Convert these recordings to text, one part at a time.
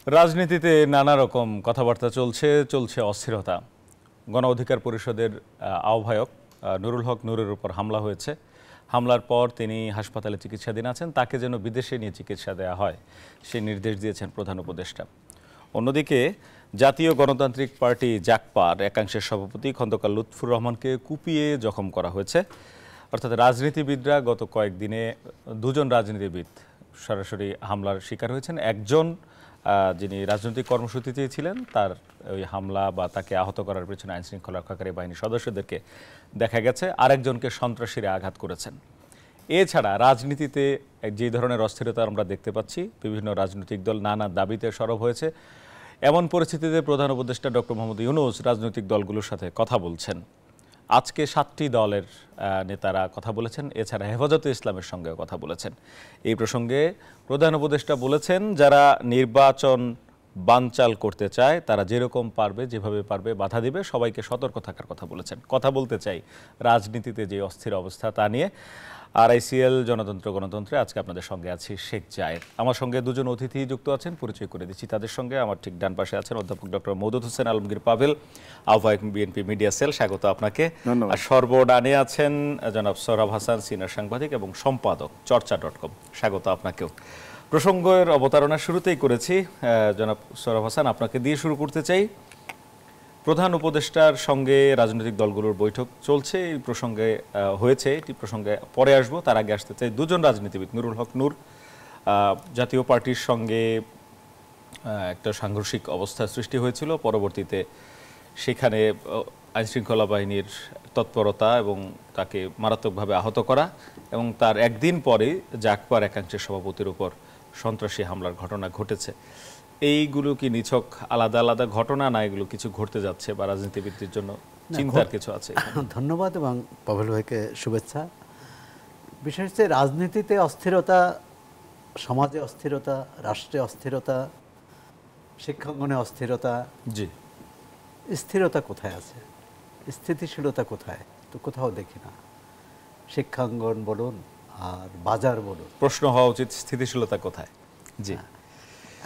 রাজনীতিতে নানা রকম কথাবার্তা চলছে অস্থিরতা। গণ অধিকার পরিষদের আহ্বায়ক নুরুল হক নূরের উপর হামলা হয়েছে। হামলার পর তিনি হাসপাতালে চিকিৎসাধীন আছেন, তাকে যেন বিদেশে নিয়ে চিকিৎসা দেওয়া হয় সেই নির্দেশ দিয়েছেন প্রধান উপদেষ্টা। অন্যদিকে জাতীয় গণতান্ত্রিক পার্টি জাকপার একাংশের সভাপতি খন্দকার লুৎফুর রহমানকে কুপিয়ে জখম করা হয়েছে। অর্থাৎ রাজনীতিবিদরা গত কয়েকদিনে দুজন রাজনীতিবিদ সরাসরি হামলার শিকার হয়েছেন। একজন যিনি রাজনৈতিক কর্মসূচিতে ছিলেন, তার ওই হামলা বা তাকে আহত করার পেছনে আইনশৃঙ্খলা রক্ষাকারী বাহিনীর সদস্যদেরকে দেখা গেছে, আরেকজনকে সন্ত্রাসীরা আঘাত করেছেন। এছাড়া রাজনীতিতে যে ধরনের অস্থিরতা আমরা দেখতে পাচ্ছি, বিভিন্ন রাজনৈতিক দল নানা দাবিতে সরব হয়েছে। এমন পরিস্থিতিতে প্রধান উপদেষ্টা ডক্টর মোহাম্মদ ইউনূস রাজনৈতিক দলগুলোর সাথে কথা বলছেন। আজকে 7টি দলের নেতারা কথা বলেছেন, এছাড়া হেফাজতে ইসলামের সঙ্গেও কথা বলেছেন। এই প্রসঙ্গে প্রধান উপদেষ্টা বলেছেন, যারা নির্বাচন বানচাল করতে চায় তারা যেরকম পারবে, যেভাবে পারবে বাধা দিবে, সবাইকে সতর্ক থাকার কথা বলেছেন। কথা বলতে চাই রাজনীতিতে যে অস্থির অবস্থা তা নিয়ে। RICL জনতন্ত্র গণতন্ত্রে আজকে আপনাদের সঙ্গে আছি শেখ জায়েদ। আমার সঙ্গে দুজন অতিথি যুক্ত আছেন, পরিচয় করে দিচ্ছি তাদের সঙ্গে। আমার ঠিক ডান পাশে আছেন অধ্যাপক ডক্টর মওদুদ হোসেন আলমগীর পাভেল, আহ্বায়ক বিএনপি মিডিয়া সেল, স্বাগত আপনাকে। আর সর্বডানে আছেন জনাব সোহরাব হাসান, সিনিয়র সাংবাদিক এবং সম্পাদক চর্চা.com, স্বাগত আপনাকেও। প্রসঙ্গের অবতারণা শুরুতেই করেছি। জনাব সোহরাব হাসান, আপনাকে দিয়ে শুরু করতে চাই। প্রধান উপদেষ্টার সঙ্গে রাজনৈতিক দলগুলোর বৈঠক চলছে, এই প্রসঙ্গে হয়েছে, এটি প্রসঙ্গে পরে আসবো। তার আগে আসতে চাই দুজন রাজনীতিবিদ, নুরুল হক নূর জাতীয় পার্টির সঙ্গে একটা সাংঘর্ষিক অবস্থার সৃষ্টি হয়েছিল, পরবর্তীতে সেখানে আইনশৃঙ্খলা বাহিনীর তৎপরতা এবং তাকে মারাত্মকভাবে আহত করা, এবং তার একদিন পরে জাকপার একাংশের সভাপতির উপর সন্ত্রাসী হামলার ঘটনা ঘটেছে। এইগুলো কি নিছক আলাদা আলাদা ঘটনা, না এগুলো কিছু ঘটতে যাচ্ছে বা রাজনীতিবিদদের জন্য চিন্তার কিছু আছে? ধন্যবাদ এবং পাভেল ভাইকে শুভেচ্ছা। বিশেষ করে রাজনীতিতে অস্থিরতা, সমাজে অস্থিরতা, রাষ্ট্রে অস্থিরতা, শিক্ষাঙ্গনে অস্থিরতা, জি, স্থিরতা কোথায় আছে, স্থিতিশীলতা কোথায়? তো কোথাও দেখি না। শিক্ষাঙ্গন বলুন আর বাজার বলুন, প্রশ্ন হওয়া উচিত স্থিতিশীলতা কোথায়। জি,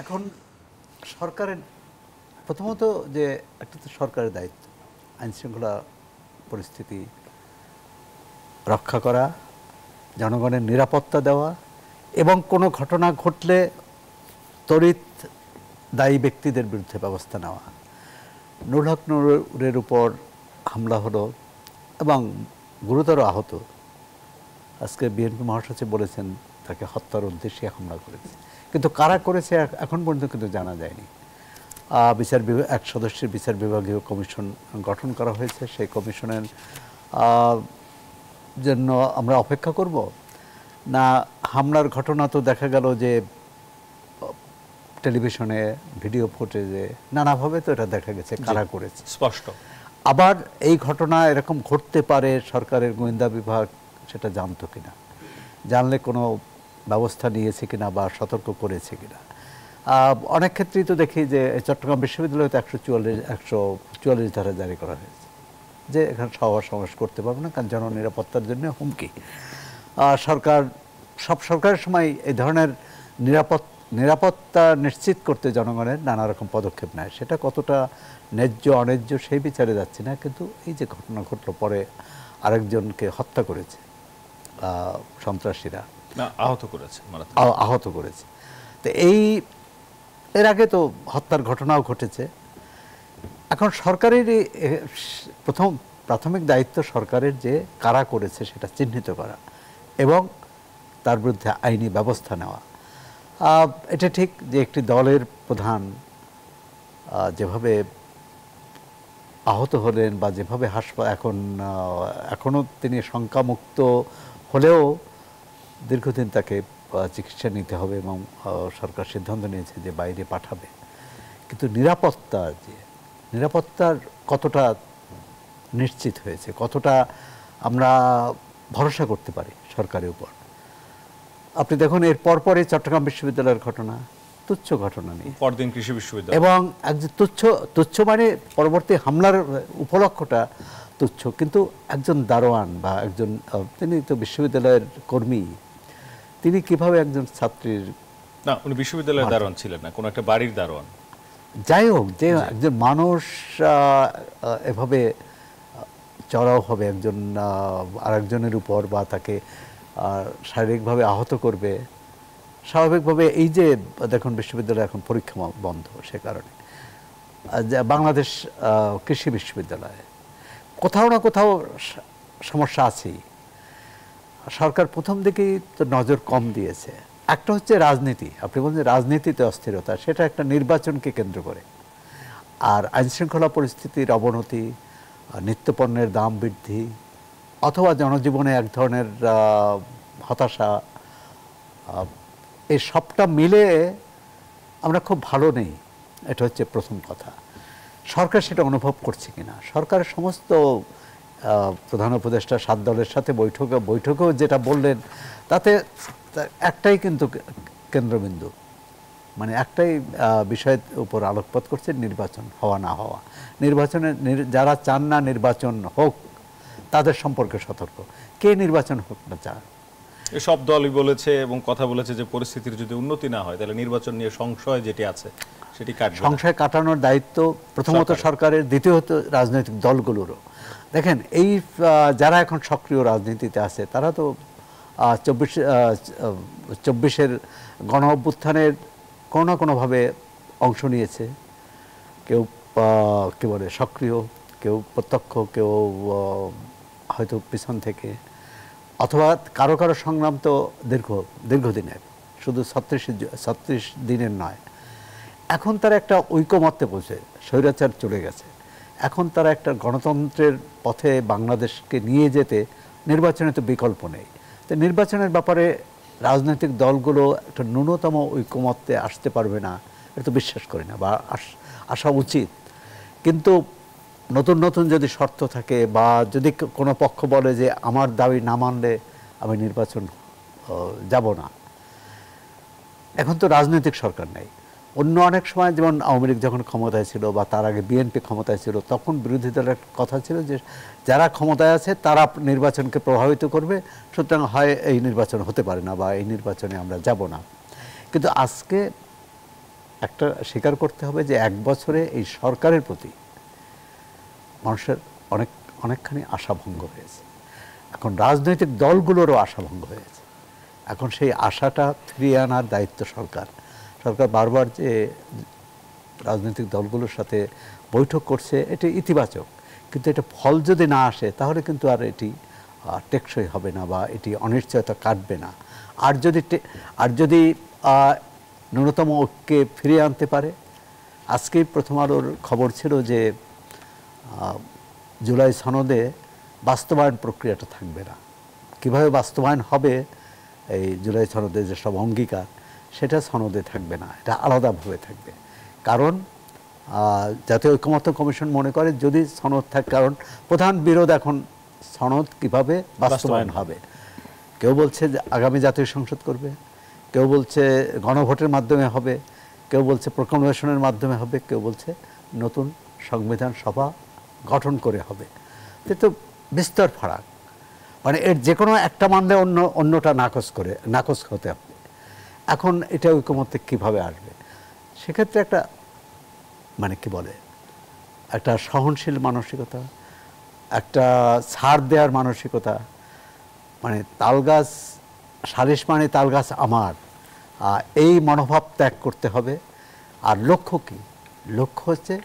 এখন সরকারের প্রথমত যে একটা তো সরকারের দায়িত্ব আইনশৃঙ্খলা পরিস্থিতি রক্ষা করা, জনগণের নিরাপত্তা দেওয়া, এবং কোনো ঘটনা ঘটলে তড়িৎ দায়ী ব্যক্তিদের বিরুদ্ধে ব্যবস্থা নেওয়া। নুরুল হক নূরের উপর হামলা হলো এবং গুরুতর আহত। আজকে বিএনপি মহাসচিব বলেছেন তাকে হত্যার উদ্দেশ্যে হামলা করেছে, কিন্তু কারা করেছে এখন পর্যন্ত কিন্তু জানা যায়নি। এক সদস্যের বিচার বিভাগীয় কমিশন গঠন করা হয়েছে, সেই কমিশনের জন্য আমরা অপেক্ষা করব না। হামলার ঘটনা তো দেখা গেল যে টেলিভিশনে, ভিডিও ফুটেজে নানাভাবে তো এটা দেখা গেছে কারা করেছে স্পষ্ট। আবার এই ঘটনা এরকম ঘটতে পারে, সরকারের গোয়েন্দা বিভাগ সেটা জানতো কিনা, জানলে কোনো ব্যবস্থা নিয়েছে কিনা বা সতর্ক করেছে কিনা। অনেক ক্ষেত্রেই তো দেখি যে চট্টগ্রাম বিশ্ববিদ্যালয়ে তো 144 ধারা জারি করা হয়েছে যে এখানে সভা সমাবেশ করতে পারবে না, কারণ জননিরাপত্তার জন্য হুমকি। সব সরকারের সময় এই ধরনের নিরাপত্তা নিশ্চিত করতে জনগণের নানা রকম পদক্ষেপ নেয়। সেটা কতটা ন্যায্য অন্যায্য সেই বিচারে যাচ্ছে না, কিন্তু এই যে ঘটনা ঘটলো, পরে আরেকজনকে হত্যা করেছে সন্ত্রাসীরা, আহত করেছে। তো এর আগে তো হত্যার ঘটনাও ঘটেছে। এখন সরকারেরই প্রাথমিক দায়িত্ব সরকারের যে কারা করেছে সেটা চিহ্নিত করা এবং তার বিরুদ্ধে আইনি ব্যবস্থা নেওয়া। এটা ঠিক যে একটি দলের প্রধান যেভাবে আহত হলেন বা যেভাবে এখনও তিনি শঙ্কামুক্ত হলেও দীর্ঘদিন তাকে চিকিৎসা নিতে হবে এবং সরকার সিদ্ধান্ত নিয়েছে যে বাইরে পাঠাবে। কিন্তু নিরাপত্তার কতটা নিশ্চিত হয়েছে, কতটা আমরা ভরসা করতে পারি সরকারের উপর? আপনি দেখুন, এর পরপরই চট্টগ্রাম বিশ্ববিদ্যালয়ের ঘটনা, তুচ্ছ ঘটনা নেই, পরদিন কৃষি বিশ্ববিদ্যালয়, এবং একজন তুচ্ছ মানে পরবর্তী হামলার উপলক্ষটা তুচ্ছ, কিন্তু একজন দারোয়ান বা তিনি তো বিশ্ববিদ্যালয়ের কর্মী, তিনি কিভাবে একজন ছাত্রীর না, উনি বিশ্ববিদ্যালয়ের দারোয়ান ছিলেন না, কোনো একটা বাড়ির দারোয়ান। যাই হোক, যে একজন মানুষ এভাবে চড়াও হবে একজন আরেকজনের উপর, বা তাকে শারীরিকভাবে আহত করবে, স্বাভাবিকভাবে এই যে দেখুন বিশ্ববিদ্যালয় এখন পরীক্ষা বন্ধ, সে কারণে বাংলাদেশ কৃষি বিশ্ববিদ্যালয় কোথাও না কোথাও সমস্যা আছেই। সরকার প্রথম দিকেই তো নজর কম দিয়েছে। একটা হচ্ছে রাজনীতি, আপনি বলছেন রাজনীতিতে অস্থিরতা, সেটা একটা নির্বাচনকে কেন্দ্র করে। আর আইনশৃঙ্খলা পরিস্থিতির অবনতি, নিত্যপণ্যের দাম বৃদ্ধি, অথবা জনজীবনে এক ধরনের হতাশা, এই সবটা মিলে আমরা খুব ভালো নেই। এটা হচ্ছে প্রথম কথা। সরকার সেটা অনুভব করছে কিনা, সরকারের সমস্ত প্রধান উপদেষ্টা 7 দলের সাথে বৈঠকেও যেটা বললেন, তাতে একটাই কিন্তু কেন্দ্রবিন্দু, মানে একটাই বিষয়ের উপর আলোকপাত করছে, নির্বাচন হওয়া না হওয়া। নির্বাচনে যারা চান না নির্বাচন হোক, তাদের সম্পর্কে সতর্ক। কে নির্বাচন হোক না চান? সব দলই বলেছে এবং কথা বলেছে যে পরিস্থিতির যদি উন্নতি না হয় তাহলে নির্বাচন নিয়ে সংশয় যেটি আছে সেটি কাটবে। সংশয় কাটানোর দায়িত্ব প্রথমত সরকারের, দ্বিতীয়ত রাজনৈতিক দলগুলোরও। দেখেন, এই যারা এখন সক্রিয় রাজনীতিতে আছে, তারা তো 24-এর গণ অভ্যুত্থানের কোনো না কোনোভাবে অংশ নিয়েছে। কেউ কি বলে সক্রিয়, কেউ প্রত্যক্ষ, কেউ হয়তো পিছন থেকে, অথবা কারো কারো সংগ্রাম তো দীর্ঘদিনের, শুধু 36 দিনের নয়। এখন তারা একটা ঐকমত্যে পৌঁছে, স্বৈরাচার চলে গেছে, এখন তারা একটা গণতন্ত্রের পথে বাংলাদেশকে নিয়ে যেতে নির্বাচনে তো বিকল্প নেই। তো নির্বাচনের ব্যাপারে রাজনৈতিক দলগুলো একটা ন্যূনতম ঐকমত্যে আসতে পারবে না, এটা তো বিশ্বাস করি না, বা আসা উচিত। কিন্তু নতুন নতুন যদি শর্ত থাকে, বা যদি কোনো পক্ষ বলে যে আমার দাবি না মানলে আমি নির্বাচন যাব না, এখন তো রাজনৈতিক সরকার নেই। অন্য অনেক সময়, যেমন আওয়ামী লীগ যখন ক্ষমতায় ছিল, বা তার আগে বিএনপি ক্ষমতায় ছিল, তখন বিরোধী দলের কথা ছিল যে যারা ক্ষমতায় আছে তারা নির্বাচনকে প্রভাবিত করবে, সুতরাং হয় এই নির্বাচন হতে পারে না, বা এই নির্বাচনে আমরা যাব না। কিন্তু আজকে একটা স্বীকার করতে হবে যে 1 বছরে এই সরকারের প্রতি মানুষের অনেকখানি আশাভঙ্গ হয়েছে। এখন রাজনৈতিক দলগুলোরও আশাভঙ্গ হয়েছে। এখন সেই আশাটা ফিরিয়ে আনার দায়িত্ব সরকার। সরকার বারবার যে রাজনৈতিক দলগুলোর সাথে বৈঠক করছে, এটি ইতিবাচক, কিন্তু এটা ফল যদি না আসে তাহলে কিন্তু আর এটি টেকসই হবে না, বা এটি অনিশ্চয়তা কাটবে না। আর যদি ন্যূনতম ঐক্যে ফিরিয়ে আনতে পারে। আজকেই প্রথম আলোর খবর ছিল যে জুলাই সনদে বাস্তবায়ন প্রক্রিয়াটা থাকবে না। কিভাবে বাস্তবায়ন হবে এই জুলাই সনদে যেসব অঙ্গীকার, সেটা সনদে থাকবে না, এটা আলাদাভাবে থাকবে। কারণ জাতীয় ঐকমত্য কমিশন মনে করে যদি সনদ থাকে, কারণ প্রধান বিরোধ এখন সনদ কিভাবে বাস্তবায়ন হবে। কেউ বলছে যে আগামী জাতীয় সংসদ করবে, কেউ বলছে গণভোটের মাধ্যমে হবে, কেউ বলছে প্রক্লামেশনের মাধ্যমে হবে, কেউ বলছে নতুন সংবিধান সভা গঠন করে হবে। তো বিস্তর ফারাক, মানে এর যে কোনো একটা মানলে অন্যটা নাকচ হতে হবে। এখন এটা ঐকমত্যে কীভাবে আসবে? সেক্ষেত্রে একটা মানে কি বলে, একটা সহনশীল মানসিকতা, একটা ছাড় দেওয়ার মানসিকতা, মানে তালগাছ সালিশ মানে তালগাছ আমার, এই মনোভাব ত্যাগ করতে হবে। আর লক্ষ্য কি? লক্ষ্য হচ্ছে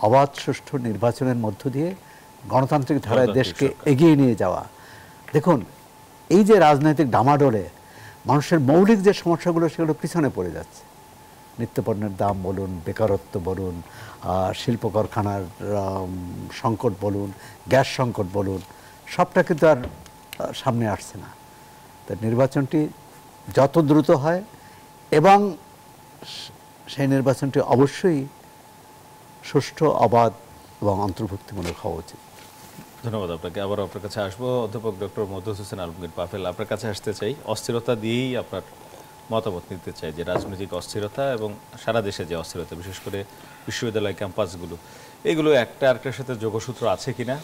অবাধ সুষ্ঠু নির্বাচনের মধ্য দিয়ে গণতান্ত্রিক ধারায় দেশকে এগিয়ে নিয়ে যাওয়া। দেখুন, এই যে রাজনৈতিক ডামাডোলে মানুষের মৌলিক যে সমস্যাগুলো, সেগুলো পিছনে পড়ে যাচ্ছে। নিত্যপণ্যের দাম বলুন, বেকারত্ব বলুন, শিল্প কারখানার সংকট বলুন, গ্যাস সংকট বলুন, সবটা কিন্তু আর সামনে আসছে না। তাই নির্বাচনটি যত দ্রুত হয়, এবং সেই নির্বাচনটি অবশ্যই সুষ্ঠু, অবাধ এবং অন্তর্ভুক্তিমূলক হওয়া উচিত। ধন্যবাদ আপনাকে। আবার আপনার কাছে আসবো অধ্যাপক ডক্টর মওদুদ হোসেন আলমগীর পাফেল। আপনার কাছে আসতে চাই, অস্থিরতা দিয়েই আপনার মতামত নিতে চাই, যে রাজনৈতিক অস্থিরতা এবং সারা দেশে যে অস্থিরতা, বিশেষ করে বিশ্ববিদ্যালয় ক্যাম্পাসগুলো, এইগুলো একটা আরেকটার সাথে যোগসূত্র আছে কিনা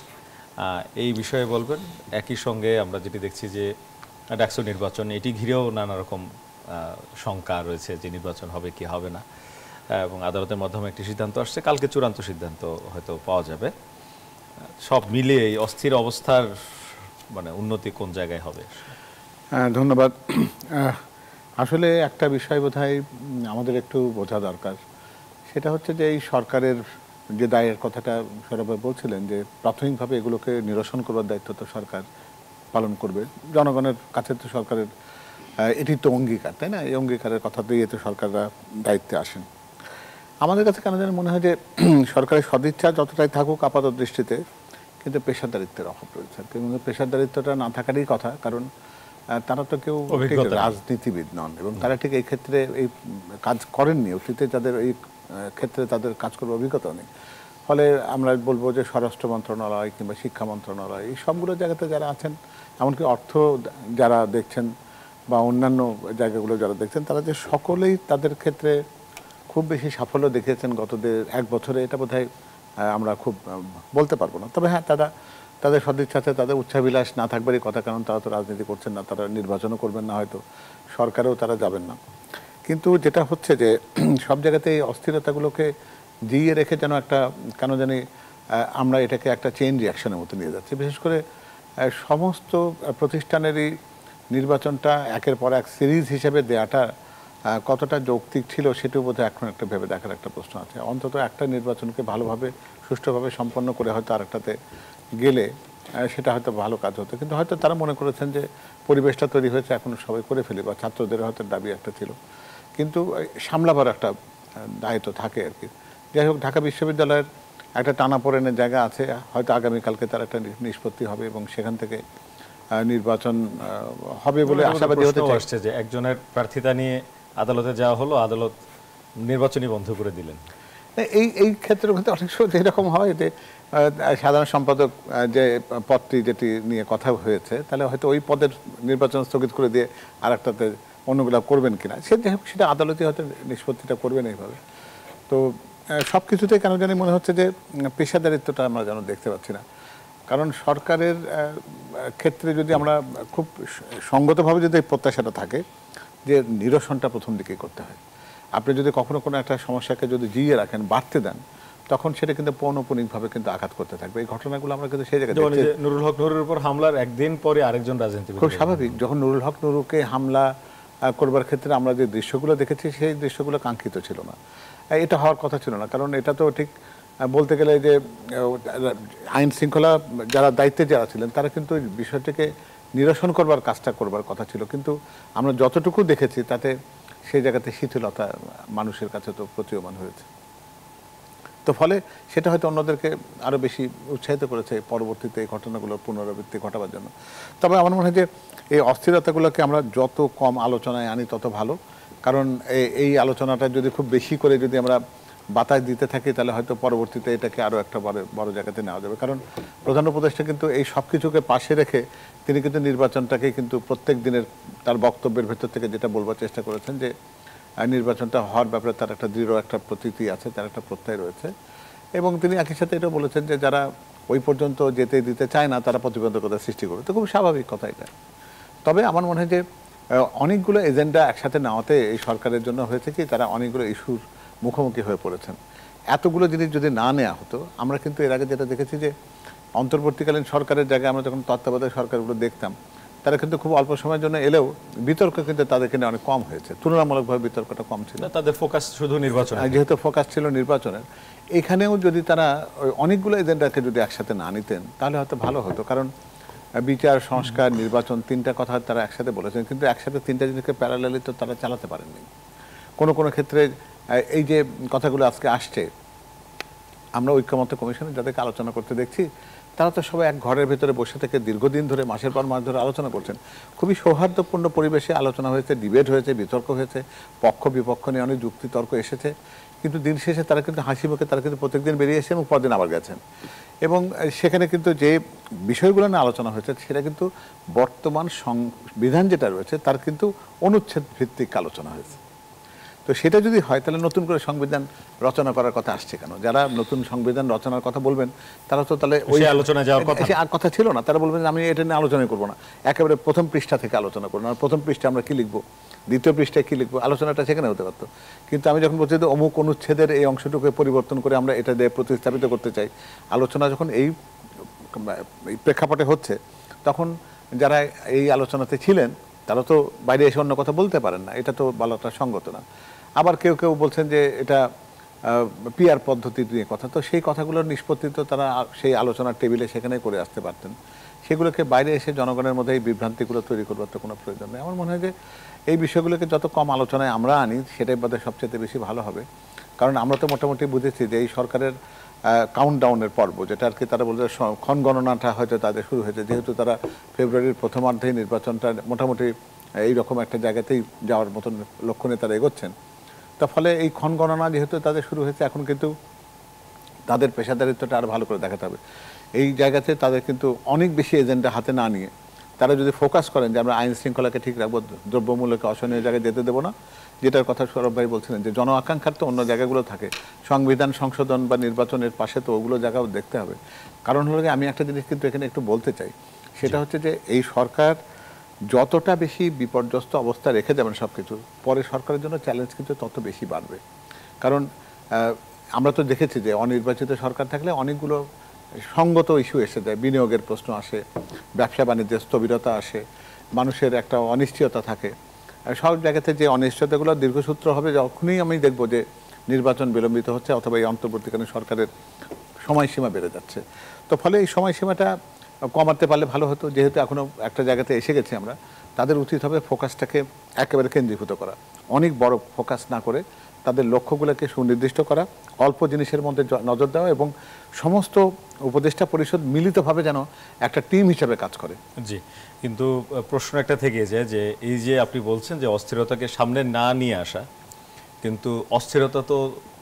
এই বিষয়ে বলবেন। একই সঙ্গে আমরা যেটি দেখছি যে ডাকসু নির্বাচন, এটি ঘিরেও নানা রকম শঙ্কা রয়েছে যে নির্বাচন হবে কি হবে না, এবং আদালতের মাধ্যমে একটি সিদ্ধান্ত আসছে, কালকে চূড়ান্ত সিদ্ধান্ত হয়তো পাওয়া যাবে। সব মিলিয়ে এই অস্থির অবস্থার মানে উন্নতি কোন জায়গায় হবে? ধন্যবাদ। আসলে একটা বিষয় বোধহয় আমাদের একটু বোঝা দরকার, সেটা হচ্ছে যে এই সরকারের যে দায়ের কথাটা সৌরভ বলছিলেন, যে প্রাথমিকভাবে এগুলোকে নিরসন করবার দায়িত্ব তো সরকার পালন করবে। জনগণের কাছে তো সরকারের এটি তো অঙ্গীকার, তাই না? এই অঙ্গীকারের কথা দিয়ে তো সরকাররা দায়িত্বে আসেন। আমাদের কাছে কেন জানি মনে হয় যে সরকারের সদিচ্ছা যতটাই থাকুক আপাত দৃষ্টিতে, কিন্তু পেশাদারিত্বের অভাব রয়েছে। কিন্তু পেশাদারিত্বটা না থাকারই কথা, কারণ তারা তো কেউ ঠিক রাজনীতিবিদ নন, এবং তারা ঠিক এই ক্ষেত্রে এই কাজ করেননি অতীতে, যাদের এই ক্ষেত্রে তাদের কাজ করার অভিজ্ঞতা নেই। ফলে আমরা বলবো যে স্বরাষ্ট্র মন্ত্রণালয় কিংবা শিক্ষা মন্ত্রণালয়, এই সবগুলো জায়গাতে যারা আছেন, এমনকি অর্থ যারা দেখছেন বা অন্যান্য জায়গাগুলো যারা দেখছেন, তারা যে সকলেই তাদের ক্ষেত্রে খুব বেশি সাফল্য দেখিয়েছেন গত এক বছরে, এটা বোধহয় আমরা খুব বলতে পারবো না। তবে হ্যাঁ, তাদের সদিচ্ছাতে তাদের উচ্চাভিলাষ না থাকবারই কথা, কারণ তারা তো রাজনীতি করছেন না, তারা নির্বাচনও করবেন না, হয়তো সরকারেও তারা যাবেন না। কিন্তু যেটা হচ্ছে যে সব জায়গাতে এই অস্থিরতাগুলোকে জিইয়ে রেখে যেন একটা কেন জানি আমরা এটাকে একটা চেইন রিয়াকশনের মতো নিয়ে যাচ্ছি। বিশেষ করে সমস্ত প্রতিষ্ঠানেরই নির্বাচনটা একের পর এক সিরিজ হিসেবে দেওয়াটা কতটা যৌক্তিক ছিল, সেটাও বোধহয় এখন একটা ভেবে দেখার একটা প্রশ্ন আছে। অন্তত একটা নির্বাচনকে ভালোভাবে সুষ্ঠুভাবে সম্পন্ন করে হয়তো আরেকটাতে গেলে সেটা হয়তো ভালো কাজ হতো। কিন্তু হয়তো তারা মনে করেছেন যে পরিবেশটা তৈরি হয়েছে, এখন সবাই করে ফেলি, বা ছাত্রদের হয়তো দাবি একটা ছিল, কিন্তু সামলাবার একটা দায়িত্ব থাকে আর কি। যাই হোক, ঢাকা বিশ্ববিদ্যালয়ের একটা টানাপোড়েনের জায়গা আছে, হয়তো আগামীকালকে তার একটা নিষ্পত্তি হবে এবং সেখান থেকে নির্বাচন হবে বলে আশাবাদী হতে আসছে যে একজনের প্রার্থিতা নিয়ে আদালতে যাওয়া হলো, আদালত নির্বাচনই বন্ধ করে দিলেন। এই ক্ষেত্রে অনেক সময় এরকম হয় যে সাধারণ সম্পাদক যে পদটি যেটি নিয়ে কথা হয়েছে, তাহলে হয়তো ওই পদের নির্বাচন স্থগিত করে দিয়ে আর একটাতে অন্যগুলো করবেন কিনা, সেটা আদালতে হয়তো নিষ্পত্তিটা করবেন এইভাবে। তো সব কিছুতেই কেন জানি মনে হচ্ছে যে পেশাদারিত্বটা আমরা যেন দেখতে পাচ্ছি না। কারণ সরকারের ক্ষেত্রে যদি আমরা খুব সঙ্গতভাবে যদি এই প্রত্যাশাটা থাকে যে নিরসনটা প্রথম দিকেই করতে হয়, আপনি যদি কখনো কোনো একটা সমস্যাকে যদি জিইয়ে রাখেন, বাড়তে দেন, তখন সেটা কিন্তু পৌনঃপুনিকভাবে কিন্তু আঘাত করতে থাকবে। এই ঘটনাগুলো আমরা কিন্তু সেই জায়গায় দেখছি। নুরুল হক নুরুর উপর হামলার একদিন পরে আরেকজন রাজনীতিবিদ, খুব স্বাভাবিক, যখন নুরুল হক নুরুকে হামলা করবার ক্ষেত্রে আমরা যে দৃশ্যগুলো দেখেছি, সেই দৃশ্যগুলো কাঙ্ক্ষিত ছিল না, এটা হওয়ার কথা ছিল না। কারণ এটা তো ঠিক বলতে গেলে যে আইন শৃঙ্খলা যারা দায়িত্বে যারা ছিলেন, তারা কিন্তু বিষয়টিকে নিরসন করবার কাজটা করবার কথা ছিল। কিন্তু আমরা যতটুকু দেখেছি তাতে সেই জায়গাতে শিথিলতা মানুষের কাছে তো প্রতীয়মান হয়েছে। তো ফলে সেটা হয়তো অন্যদেরকে আরও বেশি উৎসাহিত করেছে পরবর্তীতে এই ঘটনাগুলোর পুনরাবৃত্তি ঘটাবার জন্য। তবে আমার মনে হয় যে এই অস্থিরতাগুলোকে আমরা যত কম আলোচনায় আনি তত ভালো। কারণ এই আলোচনাটা যদি খুব বেশি করে যদি আমরা বাতাস দিতে থাকি, তাহলে হয়তো পরবর্তীতে এটাকে আরও একটা বড় জায়গাতে নেওয়া যাবে। কারণ প্রধান উপদেষ্টা কিন্তু এই সব কিছুকে পাশে রেখে তিনি কিন্তু নির্বাচনটাকে কিন্তু প্রত্যেক দিনের তার বক্তব্যের ভেতর থেকে যেটা বলবার চেষ্টা করেছেন যে নির্বাচনটা হওয়ার ব্যাপারে তার একটা দৃঢ় একটা প্রতীতি আছে, তার একটা প্রত্যয় রয়েছে। এবং তিনি একই সাথে এটাও বলেছেন যে যারা ওই পর্যন্ত যেতে দিতে চায় না, তারা প্রতিবন্ধকতা সৃষ্টি করবে। তো খুব স্বাভাবিক কথা এটা। তবে আমার মনে হয় যে অনেকগুলো এজেন্ডা একসাথে নেওয়াতে এই সরকারের জন্য হয়েছে কি, তারা অনেকগুলো ইস্যুর মুখোমুখি হয়ে পড়েছেন। এতগুলো জিনিস যদি না নেওয়া হতো, আমরা কিন্তু এর আগে যেটা দেখেছি যে অন্তর্বর্তীকালীন সরকারের জায়গায় আমরা যখন তত্ত্বাবধায়ক সরকারগুলো দেখতাম, তারা কিন্তু খুব অল্প সময়ের জন্য এলেও বিতর্ক কিন্তু তাদেরকে নিয়ে অনেক কম হয়েছে, তুলনামূলকভাবে বিতর্কটা কম ছিল। তাদের ফোকাস শুধু নির্বাচন, যেহেতু ফোকাস ছিল নির্বাচনের, এখানেও যদি তারা অনেকগুলো এজেন্ডাকে যদি একসাথে না নিতেন, তাহলে হয়তো ভালো হতো। কারণ বিচার, সংস্কার, নির্বাচন, তিনটা কথা তারা একসাথে বলেছেন, কিন্তু একসাথে তিনটা জিনিসকে প্যারালালি তো তারা চালাতে পারেননি। কোনো কোনো ক্ষেত্রে এই যে কথাগুলো আজকে আসছে, আমরা ঐক্যমত্য কমিশনে যাদেরকে আলোচনা করতে দেখছি, তারা তো সবাই এক ঘরের ভেতরে বসে থেকে দীর্ঘদিন ধরে, মাসের পর মাস ধরে আলোচনা করছেন। খুবই সৌহার্দ্যপূর্ণ পরিবেশে আলোচনা হয়েছে, ডিবেট হয়েছে, বিতর্ক হয়েছে, পক্ষ বিপক্ষ নিয়ে অনেক যুক্তি তর্ক এসেছে। কিন্তু দিন শেষে তারা কিন্তু হাসি মুখে তারা কিন্তু প্রত্যেকদিন বেরিয়ে এসেছেন এবং পরদিন আবার গেছেন। এবং সেখানে কিন্তু যে বিষয়গুলো নিয়ে আলোচনা হয়েছে, সেটা কিন্তু বর্তমান সংবিধান যেটা রয়েছে তার কিন্তু অনুচ্ছেদ ভিত্তিক আলোচনা হয়েছে। তো সেটা যদি হয় তাহলে নতুন করে সংবিধান রচনা করার কথা আসছে কেন? যারা নতুন সংবিধান রচনার কথা বলবেন তারা তো তাহলে ওই আলোচনায় যাওয়ার কথা আর কথা ছিল না। তারা বলবেন আমি এটা নিয়ে আলোচনাই করবো না, একেবারে প্রথম পৃষ্ঠা থেকে আলোচনা করবো না, প্রথম পৃষ্ঠা আমরা কি লিখবো, দ্বিতীয় পৃষ্ঠায় কি লিখবো, আলোচনাটা সেখানে হতে পারতো। কিন্তু আমি যখন বলছি যে অমুক অনুচ্ছেদের এই অংশটুকু পরিবর্তন করে আমরা এটা দিয়ে প্রতিস্থাপিত করতে চাই, আলোচনা যখন এই প্রেক্ষাপটে হচ্ছে, তখন যারা এই আলোচনাতে ছিলেন তারা তো বাইরে এসে অন্য কথা বলতে পারেন না, এটা তো বলাটা সঙ্গত না। আবার কেউ কেউ বলছেন যে এটা পিআর পদ্ধতি নিয়ে কথা, তো সেই কথাগুলোর নিষ্পত্তি তো তারা সেই আলোচনার টেবিলে সেখানে করে আসতে পারতেন। সেগুলোকে বাইরে এসে জনগণের মধ্যে এই বিভ্রান্তিগুলো তৈরি করবার তো কোনো প্রয়োজন নেই। আমার মনে হয় যে এই বিষয়গুলোকে যত কম আলোচনায় আমরা আনি সেটাই বোধ হয় সবচেয়ে বেশি ভালো হবে। কারণ আমরা তো মোটামুটি বুঝেছি যে এই সরকারের কাউন্টডাউনের পর্ব, যেটা আর কি তারা বলছে ক্ষণগণনাটা হয়তো তাদের শুরু হয়েছে, যেহেতু তারা ফেব্রুয়ারির প্রথমার্ধেই নির্বাচনটা মোটামুটি এইরকম একটা জায়গাতেই যাওয়ার মতন লক্ষ্যণে তারা এগোচ্ছেন। তার ফলে এই ক্ষণগণনা যেহেতু তাদের শুরু হয়েছে, এখন কিন্তু তাদের পেশাদারিত্বটা আরও ভালো করে দেখাতে হবে। এই জায়গাতে তাদের কিন্তু অনেক বেশি এজেন্ডা হাতে না নিয়ে তারা যদি ফোকাস করেন যে আমরা আইন শৃঙ্খলাকে ঠিক রাখবো, দ্রব্যমূল্যকে অসহনীয় জায়গায় যেতে দেবো না, যেটার কথা সৌরভ ভাই বলছিলেন যে জন আকাঙ্ক্ষার তো অন্য জায়গাগুলো থাকে, সংবিধান সংশোধন বা নির্বাচনের পাশে তো ওগুলো জায়গাও দেখতে হবে। কারণ হলো যে আমি একটা জিনিস কিন্তু এখানে একটু বলতে চাই, সেটা হচ্ছে যে এই সরকার যতটা বেশি বিপর্যস্ত অবস্থা রেখে যাবেন সব কিছু, পরে সরকারের জন্য চ্যালেঞ্জ কিন্তু তত বেশি বাড়বে। কারণ আমরা তো দেখেছি যে অনির্বাচিত সরকার থাকলে অনেকগুলো সঙ্গত ইস্যু এসে যায়, বিনিয়োগের প্রশ্ন আসে, ব্যবসা বাণিজ্যের স্থবিরতা আসে, মানুষের একটা অনিশ্চয়তা থাকে। সব জায়গাতে যে অনিশ্চয়তাগুলো দীর্ঘসূত্র হবে, যখনই আমি দেখব যে নির্বাচন বিলম্বিত হচ্ছে অথবা এই অন্তর্বর্তীকালীন সরকারের সময়সীমা বেড়ে যাচ্ছে, তো ফলে এই সময়সীমাটা কমাতে পারলে ভালো হতো। যেহেতু এখনও একটা জায়গাতে এসে গেছি আমরা, তাদের উচিত হবে ফোকাসটাকে একেবারে কেন্দ্রীভূত করা, অনেক বড় ফোকাস না করে তাদের লক্ষ্যগুলোকে সুনির্দিষ্ট করা, অল্প জিনিসের মধ্যে নজর দেওয়া এবং সমস্ত উপদেষ্টা পরিষদ মিলিতভাবে যেন একটা টিম হিসেবে কাজ করে। জি, কিন্তু প্রশ্ন একটা থেকে যায় যে এই যে আপনি বলছেন যে অস্থিরতাকে সামনে না নিয়ে আসা, কিন্তু অস্থিরতা তো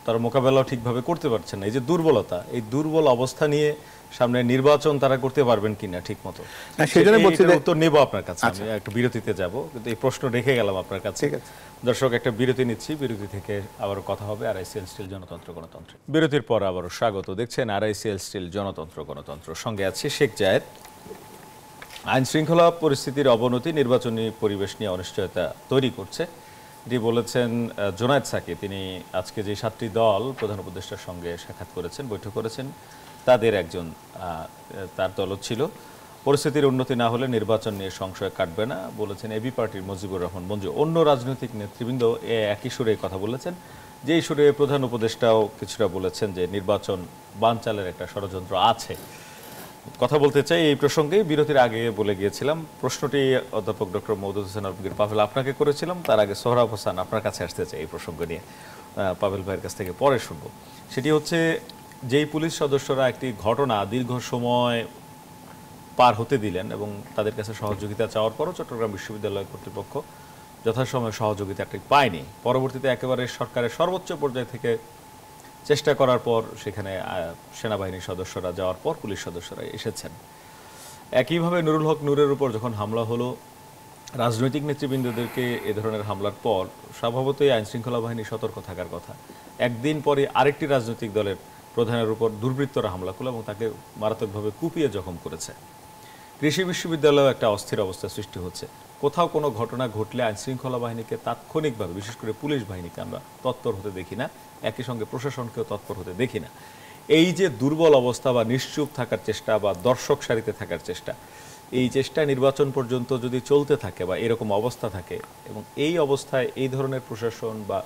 তার মোকাবেলাও ঠিকভাবে করতে পারছেন না। এই যে দুর্বলতা, এই দুর্বল অবস্থা নিয়ে সামনে নির্বাচন তারা করতে পারবেন কিনা ঠিক মতো, সেজন্য বলছি যে উত্তর নেব আপনার কাছে। আমি একটু বিরতিতে যাব, কিন্তু এই প্রশ্ন রেখে গেলাম আপনার কাছে। দর্শক, একটা বিরতি নিচ্ছি, বিরতি থেকে আবারও কথা হবে আরআইসিএল স্টিল জনতন্ত্র গণতন্ত্র। বিরতির পর আবারও স্বাগত। দেখছেন আরআইসিএল স্টিল জনতন্ত্র গণতন্ত্র, সঙ্গে আছে শেখ জায়েদ। আইন শৃঙ্খলা পরিস্থিতির অবনতি নির্বাচনী পরিবেশ নিয়ে অনিশ্চয়তা তৈরি করছে, এটি বলেছেন জোনায়েদ সাকি। তিনি আজকে যে 7টি দল প্রধান উপদেষ্টার সঙ্গে সাক্ষাৎ করেছেন, বৈঠক করেছেন, তাদের একজন, তার দলও ছিল। পরিস্থিতির উন্নতি না হলে নির্বাচন নিয়ে সংশয় কাটবে না বলেছেন এবি পার্টির মুজিবুর রহমান মঞ্জু। অন্য রাজনৈতিক নেতৃবৃন্দ একই সুরে কথা বলেছেন, যেই সুরে প্রধান উপদেষ্টাও কিছুটা বলেছেন যে নির্বাচন বানচালের একটা ষড়যন্ত্র আছে। কথা বলতে চাই এই প্রসঙ্গে, বিরতির আগে বলে গিয়েছিলাম প্রশ্নটি অধ্যাপক ডক্টর মওদুদ হোসেন আলমগীর পাভেল আপনাকে করেছিলাম, তার আগে সোহরাব হোসেন আপনার কাছে আসতে চাই এই প্রসঙ্গ নিয়ে, পাভেল ভাইয়ের কাছ থেকে পরে শুনবো। সেটি হচ্ছে যেই পুলিশ সদস্যরা একটি ঘটনা দীর্ঘ সময় পার হতে দিলেন এবং তাদের কাছে সহযোগিতা চাওয়ার পরও চট্টগ্রাম বিশ্ববিদ্যালয় কর্তৃপক্ষ যথাসময়ে সহযোগিতাটি পায়নি, পরবর্তীতে একেবারে সরকারের সর্বোচ্চ পর্যায় থেকে চেষ্টা করার পর সেখানে সেনাবাহিনীর সদস্যরা যাওয়ার পর পুলিশ সদস্যরা এসেছেন। একইভাবে নুরুল হক নূরের উপর যখন হামলা হলো, রাজনৈতিক নেতৃবৃন্দদেরকে এ ধরনের হামলার পর স্বভাবতই আইনশৃঙ্খলা বাহিনী সতর্ক থাকার কথা। একদিন পরে আরেকটি রাজনৈতিক দলের প্রধানের উপর দুর্বৃত্তরা হামলা করলো এবং তাকে মারাত্মকভাবে কুপিয়ে জখম করেছে। কৃষি বিশ্ববিদ্যালয়েও একটা অস্থির অবস্থা সৃষ্টি হচ্ছে। কোথাও কোনো ঘটনা ঘটলে আইনশৃঙ্খলা বাহিনীকে তাৎক্ষণিকভাবে, বিশেষ করে পুলিশ বাহিনীকে আমরা তৎপর হতে দেখি না, একই সঙ্গে প্রশাসনকেও তৎপর হতে দেখি না। এই যে দুর্বল অবস্থা বা নিশ্চুপ থাকার চেষ্টা বা দর্শক সারিতে থাকার চেষ্টা, এই চেষ্টা নির্বাচন পর্যন্ত যদি চলতে থাকে বা এরকম অবস্থা থাকে, এবং এই অবস্থায় এই ধরনের প্রশাসন বা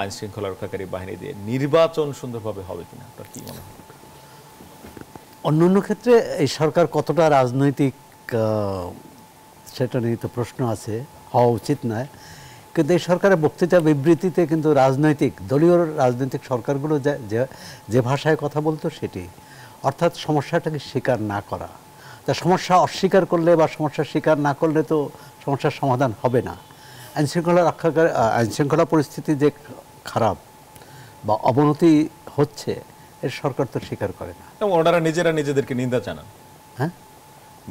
আইন শৃঙ্খলা রক্ষাকারী বাহিনী দিয়ে নির্বাচন সুন্দরভাবে হবে কিনা আপনার কি মনে হয়? অন্যান্য ক্ষেত্রে এই সরকার কতটা রাজনৈতিক সেটা নিয়ে তো প্রশ্ন আছে, হওয়া উচিত নয়। কিন্তু এই সরকারের বক্তৃতা বিবৃতিতে কিন্তু রাজনৈতিক দলীয় রাজনৈতিক সরকারগুলো যে ভাষায় কথা বলতো সেটি, অর্থাৎ সমস্যাটাকে স্বীকার না করা। তা সমস্যা অস্বীকার করলে বা সমস্যা স্বীকার না করলে তো সমস্যার সমাধান হবে না। আইনশৃঙ্খলা পরিস্থিতি যে খারাপ বা অবনতি হচ্ছে এর সরকার তো স্বীকার করে না। এবং ওনারা নিজেরা নিজেদেরকে নিন্দা জানান। হ্যাঁ,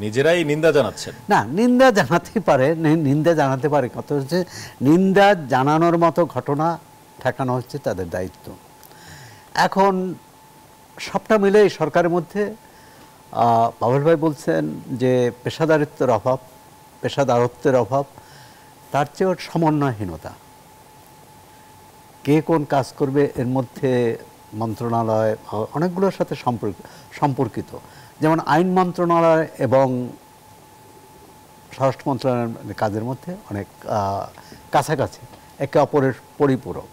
নিজেরাই নিন্দা জানাচ্ছেন। না, নিন্দা জানাতেই পারে, নিন্দা জানাতে পারে, কত হচ্ছে নিন্দা জানানোর মতো ঘটনা ঠেকানো হচ্ছে তাদের দায়িত্ব। এখন সবটা মিলে এই সরকারের মধ্যে পাভেল ভাই বলছেন যে পেশাদারত্বের অভাব, তার চেয়েও সমন্বয়হীনতা। কে কোন কাজ করবে এর মধ্যে মন্ত্রণালয় অনেকগুলোর সাথে সম্পর্কিত, যেমন আইন মন্ত্রণালয় এবং স্বরাষ্ট্র মন্ত্রণালয়ের কাজের মধ্যে অনেক কাছাকাছি, একে অপরের পরিপূরক।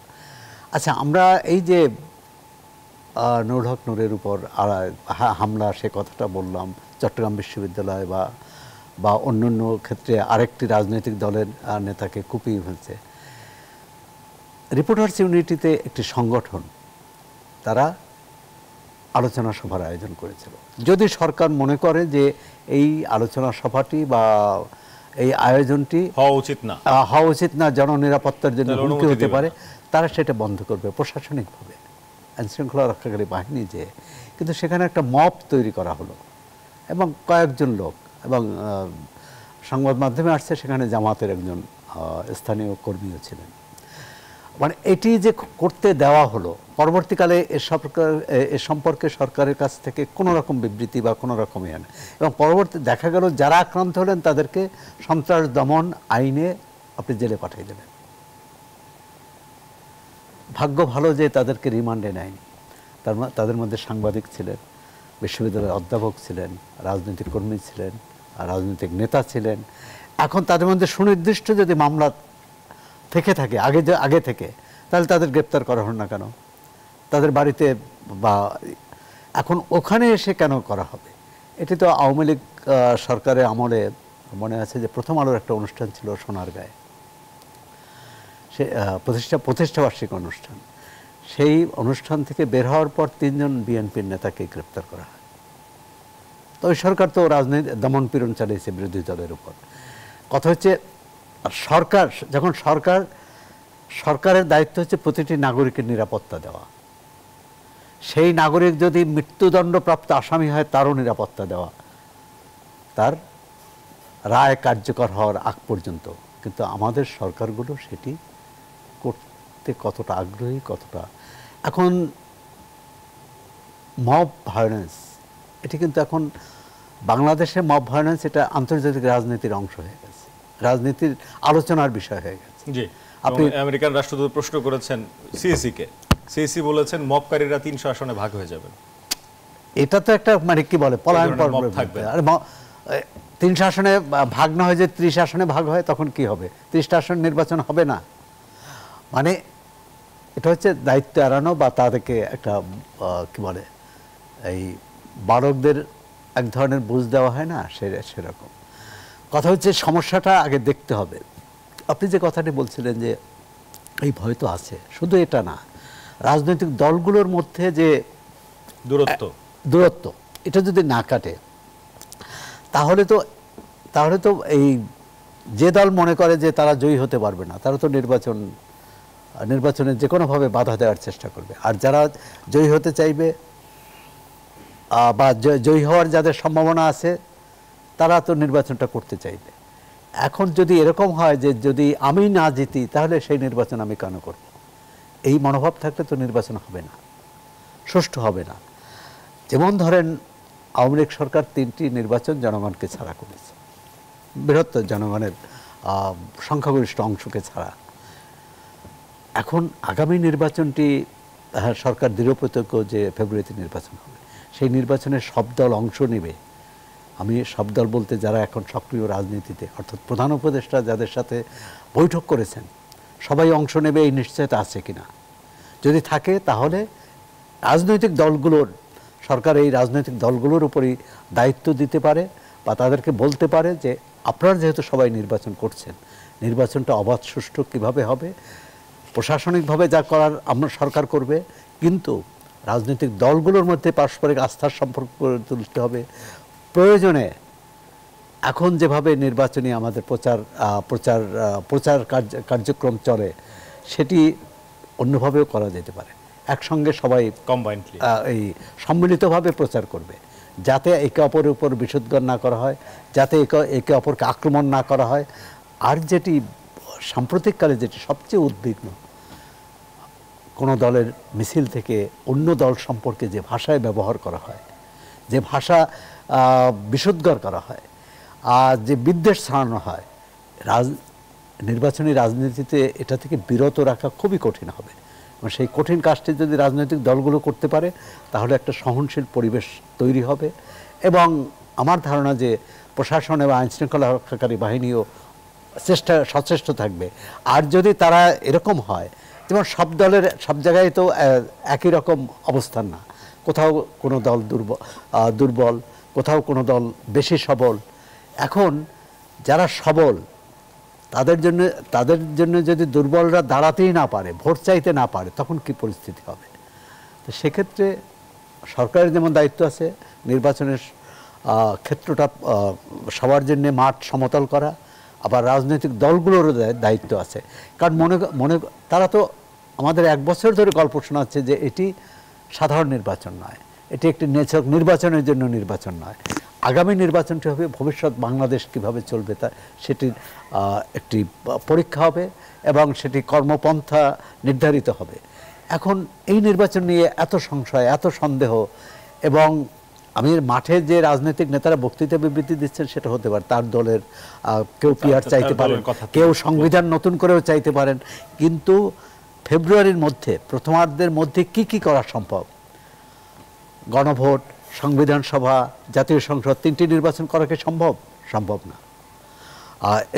আচ্ছা, আমরা এই যে নুরুল হক নূরের উপর হামলা, সে কথাটা বললাম, চট্টগ্রাম বিশ্ববিদ্যালয় বা অন্যান্য ক্ষেত্রে আরেকটি রাজনৈতিক দলের নেতাকে কুপিয়ে ফেলছে। রিপোর্টার্স ইউনিটিতে একটি সংগঠন, তারা আলোচনা সভার আয়োজন করেছিল। যদি সরকার মনে করে যে এই আলোচনা সভাটি বা এই আয়োজনটি হওয়া উচিত না, জননিরাপত্তার জন্য হুমকি হতে পারে, তারা সেটা বন্ধ করবে প্রশাসনিকভাবে, আইনশৃঙ্খলা রক্ষাকারী বাহিনী যে। কিন্তু সেখানে একটা মব তৈরি করা হলো এবং কয়েকজন লোক, এবং সংবাদ মাধ্যমে আসছে সেখানে জামাতের একজন স্থানীয় কর্মীও ছিলেন। মানে এটি যে করতে দেওয়া হলো, পরবর্তীকালে এ সম্পর্কে সরকারের কাছ থেকে কোনো রকম বিবৃতি বা কোনো রকম ইয়ে না, এবং পরবর্তী দেখা গেল যারা আক্রান্ত হলেন তাদেরকে সন্ত্রাস দমন আইনে আপনি জেলে পাঠিয়ে দেবেন। ভাগ্য ভালো যে তাদেরকে রিমান্ডে নেয়নি। তাদের মধ্যে সাংবাদিক ছিলেন, বিশ্ববিদ্যালয়ের অধ্যাপক ছিলেন, রাজনৈতিক কর্মী ছিলেন, রাজনৈতিক নেতা ছিলেন। এখন তাদের মধ্যে সুনির্দিষ্ট যদি মামলা থেকে থাকে আগে থেকে, তাহলে তাদের গ্রেপ্তার করা হল না কেন? তাদের বাড়িতে বা এখন ওখানে এসে কেন করা হবে? এটি তো আওয়ামী লীগ সরকারের আমলে মনে আছে যে প্রথম আলোর একটা অনুষ্ঠান ছিল সোনারগাঁয়ে, সে প্রতিষ্ঠাবার্ষিক অনুষ্ঠান। সেই অনুষ্ঠান থেকে বের হওয়ার পর 3 জন বিএনপির নেতাকে গ্রেপ্তার করা হয়। তো ওই সরকার তো রাজনীতি দমন পীড়ন চালিয়েছে বিরোধী দলের উপর। কথা হচ্ছে সরকার যখন সরকারের দায়িত্ব হচ্ছে প্রতিটি নাগরিকের নিরাপত্তা দেওয়া, সেই নাগরিক যদি মৃত্যুদণ্ডপ্রাপ্ত আসামি হয় তারও নিরাপত্তা দেওয়া, তার রায় কার্যকর হওয়ার আগ পর্যন্ত। কিন্তু আমাদের সরকারগুলো সেটি করতে কতটা আগ্রহী, কতটা এখন মব ভায়োলেন্স, এটি কিন্তু এখন বাংলাদেশে মব ভায়োলেন্স এটা আন্তর্জাতিক রাজনীতির অংশ হয়ে গেছে, রাজনীতির আলোচনার বিষয় হয়ে গেছে। জি, আপনি আমেরিকান রাষ্ট্রদূত প্রশ্ন করেছেন সিএসি-কে, সিএসি বলেছেন মবকারীরা 300 আসনে ভাগ হয়ে যাবেন। এটা তো একটা মানে কি বলে পলায়ন পর্ব থাকবে। আর 300 আসনে ভাগ না হয় যে 30 আসনে ভাগ হয়, তখন কি হবে? 30টা আসন নির্বাচন হবে না। মানে এটা হচ্ছে দায়িত্ব এড়ানো বা তাদেরকে একটা কি বলে এই বালকদের এক ধরনের বুঝ দেওয়া হয় না, সেরকম কথা হচ্ছে। সমস্যাটা আগে দেখতে হবে। আপনি যে কথাটি বলছিলেন যে এই ভয় তো আছে, শুধু এটা না, রাজনৈতিক দলগুলোর মধ্যে যে দূরত্ব এটা যদি না কাটে, তাহলে তো এই যে দল মনে করে যে তারা জয়ী হতে পারবে না, তারা তো নির্বাচনে যে কোনোভাবে বাধা দেওয়ার চেষ্টা করবে। আর যারা জয়ী হতে চাইবে বা জয়ী হওয়ার যাদের সম্ভাবনা আছে, তারা তো নির্বাচনটা করতে চাইবে। এখন যদি এরকম হয় যে যদি আমি না জিতি তাহলে সেই নির্বাচন আমি কেন করব, এই মনোভাব থাকলে তো নির্বাচন হবে না, সুষ্ঠু হবে না। যেমন ধরেন আওয়ামী লীগ সরকার 3টি নির্বাচন জনগণকে ছাড়া করেছে, বৃহত্তর জনগণের সংখ্যাগরিষ্ঠ অংশকে ছাড়া। এখন আগামী নির্বাচনটি সরকার দৃঢ়প্রতিজ্ঞ যে ফেব্রুয়ারিতে নির্বাচন হবে, সেই নির্বাচনে সব দল অংশ নেবে। আমি সব দল বলতে যারা এখন সক্রিয় রাজনীতিতে, অর্থাৎ প্রধান উপদেষ্টা যাদের সাথে বৈঠক করেছেন, সবাই অংশ নেবে এই নিশ্চয়তা আছে কিনা? যদি থাকে তাহলে রাজনৈতিক দলগুলোর, সরকার এই রাজনৈতিক দলগুলোর উপরই দায়িত্ব দিতে পারে বা তাদেরকে বলতে পারে যে আপনারা যেহেতু সবাই নির্বাচন করছেন, নির্বাচনটা অবাধ সুষ্ঠু কীভাবে হবে, প্রশাসনিকভাবে যা করার আমরা সরকার করবে, কিন্তু রাজনৈতিক দলগুলোর মধ্যে পারস্পরিক আস্থার সম্পর্ক গড়ে তুলতে হবে। প্রয়োজনে এখন যেভাবে নির্বাচনী আমাদের প্রচার কার্যক্রম চলে, সেটি অন্যভাবেও করা যেতে পারে। একসঙ্গে সবাই কম্বাইন্ডলি এই সম্মিলিতভাবে প্রচার করবে, যাতে একে অপরের উপর বিষোদ্গার না করা হয়, যাতে একে অপরকে আক্রমণ না করা হয়। আর যেটি সাম্প্রতিককালে যেটি সবচেয়ে উদ্বিগ্ন, কোনো দলের মিছিল থেকে অন্য দল সম্পর্কে যে ভাষায় ব্যবহার করা হয়, যে ভাষা বিষোদ্গার করা হয়, আর যে বিদ্বেষ ছড়ানো হয়, নির্বাচনী রাজনীতিতে এটা থেকে বিরত রাখা খুবই কঠিন হবে। এবং সেই কঠিন কাজটি যদি রাজনৈতিক দলগুলো করতে পারে তাহলে একটা সহনশীল পরিবেশ তৈরি হবে। এবং আমার ধারণা যে প্রশাসন এবং আইনশৃঙ্খলা রক্ষাকারী বাহিনীও সচেষ্ট থাকবে। আর যদি তারা এরকম হয়, যেমন সব দলের সব জায়গায় তো একই রকম অবস্থান না, কোথাও কোনো দল দুর্বল, কোথাও কোনো দল বেশি সবল। এখন যারা সবল তাদের জন্য যদি দুর্বলরা দাঁড়াতেই না পারে, ভোট চাইতে না পারে, তখন কি পরিস্থিতি হবে? তো সেক্ষেত্রে সরকারের যেমন দায়িত্ব আছে নির্বাচনের ক্ষেত্রটা সবার জন্য মাঠ সমতল করা, আবার রাজনৈতিক দলগুলোরও দায়িত্ব আছে। কারণ তারা তো আমাদের 1 বছর ধরে গল্প শোনাচ্ছে যে এটি সাধারণ নির্বাচন নয়, এটি একটি নির্বাচনের জন্য নির্বাচন নয়। আগামী নির্বাচনটি হবে ভবিষ্যৎ বাংলাদেশ কিভাবে চলবে তা সেটির একটি পরীক্ষা হবে এবং সেটি কর্মপন্থা নির্ধারিত হবে। এখন এই নির্বাচন নিয়ে এত সংশয়, এত সন্দেহ, এবং আমি মাঠে যে রাজনৈতিক নেতারা বক্তৃতা বিবৃতি দিচ্ছেন সেটা হতে পারে তার দলের কেউ পিআর চাইতে পারেন, কেউ সংবিধান নতুন করেও চাইতে পারেন, কিন্তু ফেব্রুয়ারির মধ্যে প্রথমার্ধের মধ্যে কি করা সম্ভব? গণভোট, সংবিধান সভা, জাতীয় সংসদ, 3টি নির্বাচন করা কি সম্ভব? সম্ভব না।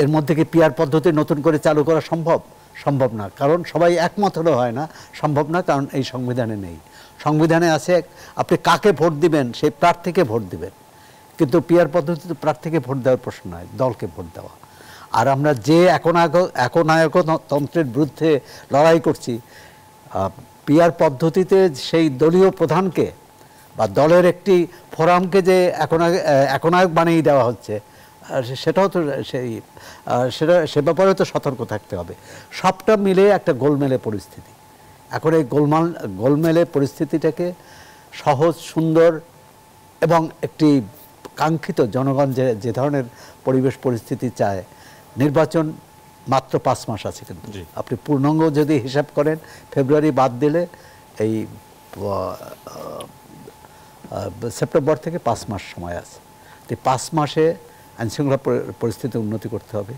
এর মধ্যে কি পিআর পদ্ধতি নতুন করে চালু করা সম্ভব? সম্ভব না। কারণ সবাই একমত হলে হয় না, সম্ভব না, কারণ এই সংবিধানে নেই। সংবিধানে আছে আপনি কাকে ভোট দিবেন সেই প্রার্থীকে ভোট দিবেন, কিন্তু পিআর পদ্ধতিতে প্রার্থীকে ভোট দেওয়ার প্রশ্ন নয়, দলকে ভোট দেওয়া। আর আমরা যে একনায়কতন্ত্রের বিরুদ্ধে লড়াই করছি, পিআর পদ্ধতিতে সেই দলীয় প্রধানকে বা দলের একটি ফোরামকে যে একনায়ক বানিয়ে দেওয়া হচ্ছে, সেটাও তো সে ব্যাপারে তো সতর্ক থাকতে হবে। সবটা মিলে একটা গোলমেলে পরিস্থিতি। এখন এই গোলমেলে পরিস্থিতিটাকে সহজ, সুন্দর এবং একটি কাঙ্ক্ষিত জনগণ যে ধরনের পরিবেশ পরিস্থিতি চায়, নির্বাচন মাত্র 5 মাস আছে, কিন্তু আপনি পূর্ণাঙ্গ যদি হিসাব করেন ফেব্রুয়ারি বাদ দিলে এই সেপ্টেম্বর থেকে 5 মাস সময় আছে। তো 5 মাসে আইনশৃঙ্খলা পরিস্থিতি উন্নতি করতে হবে।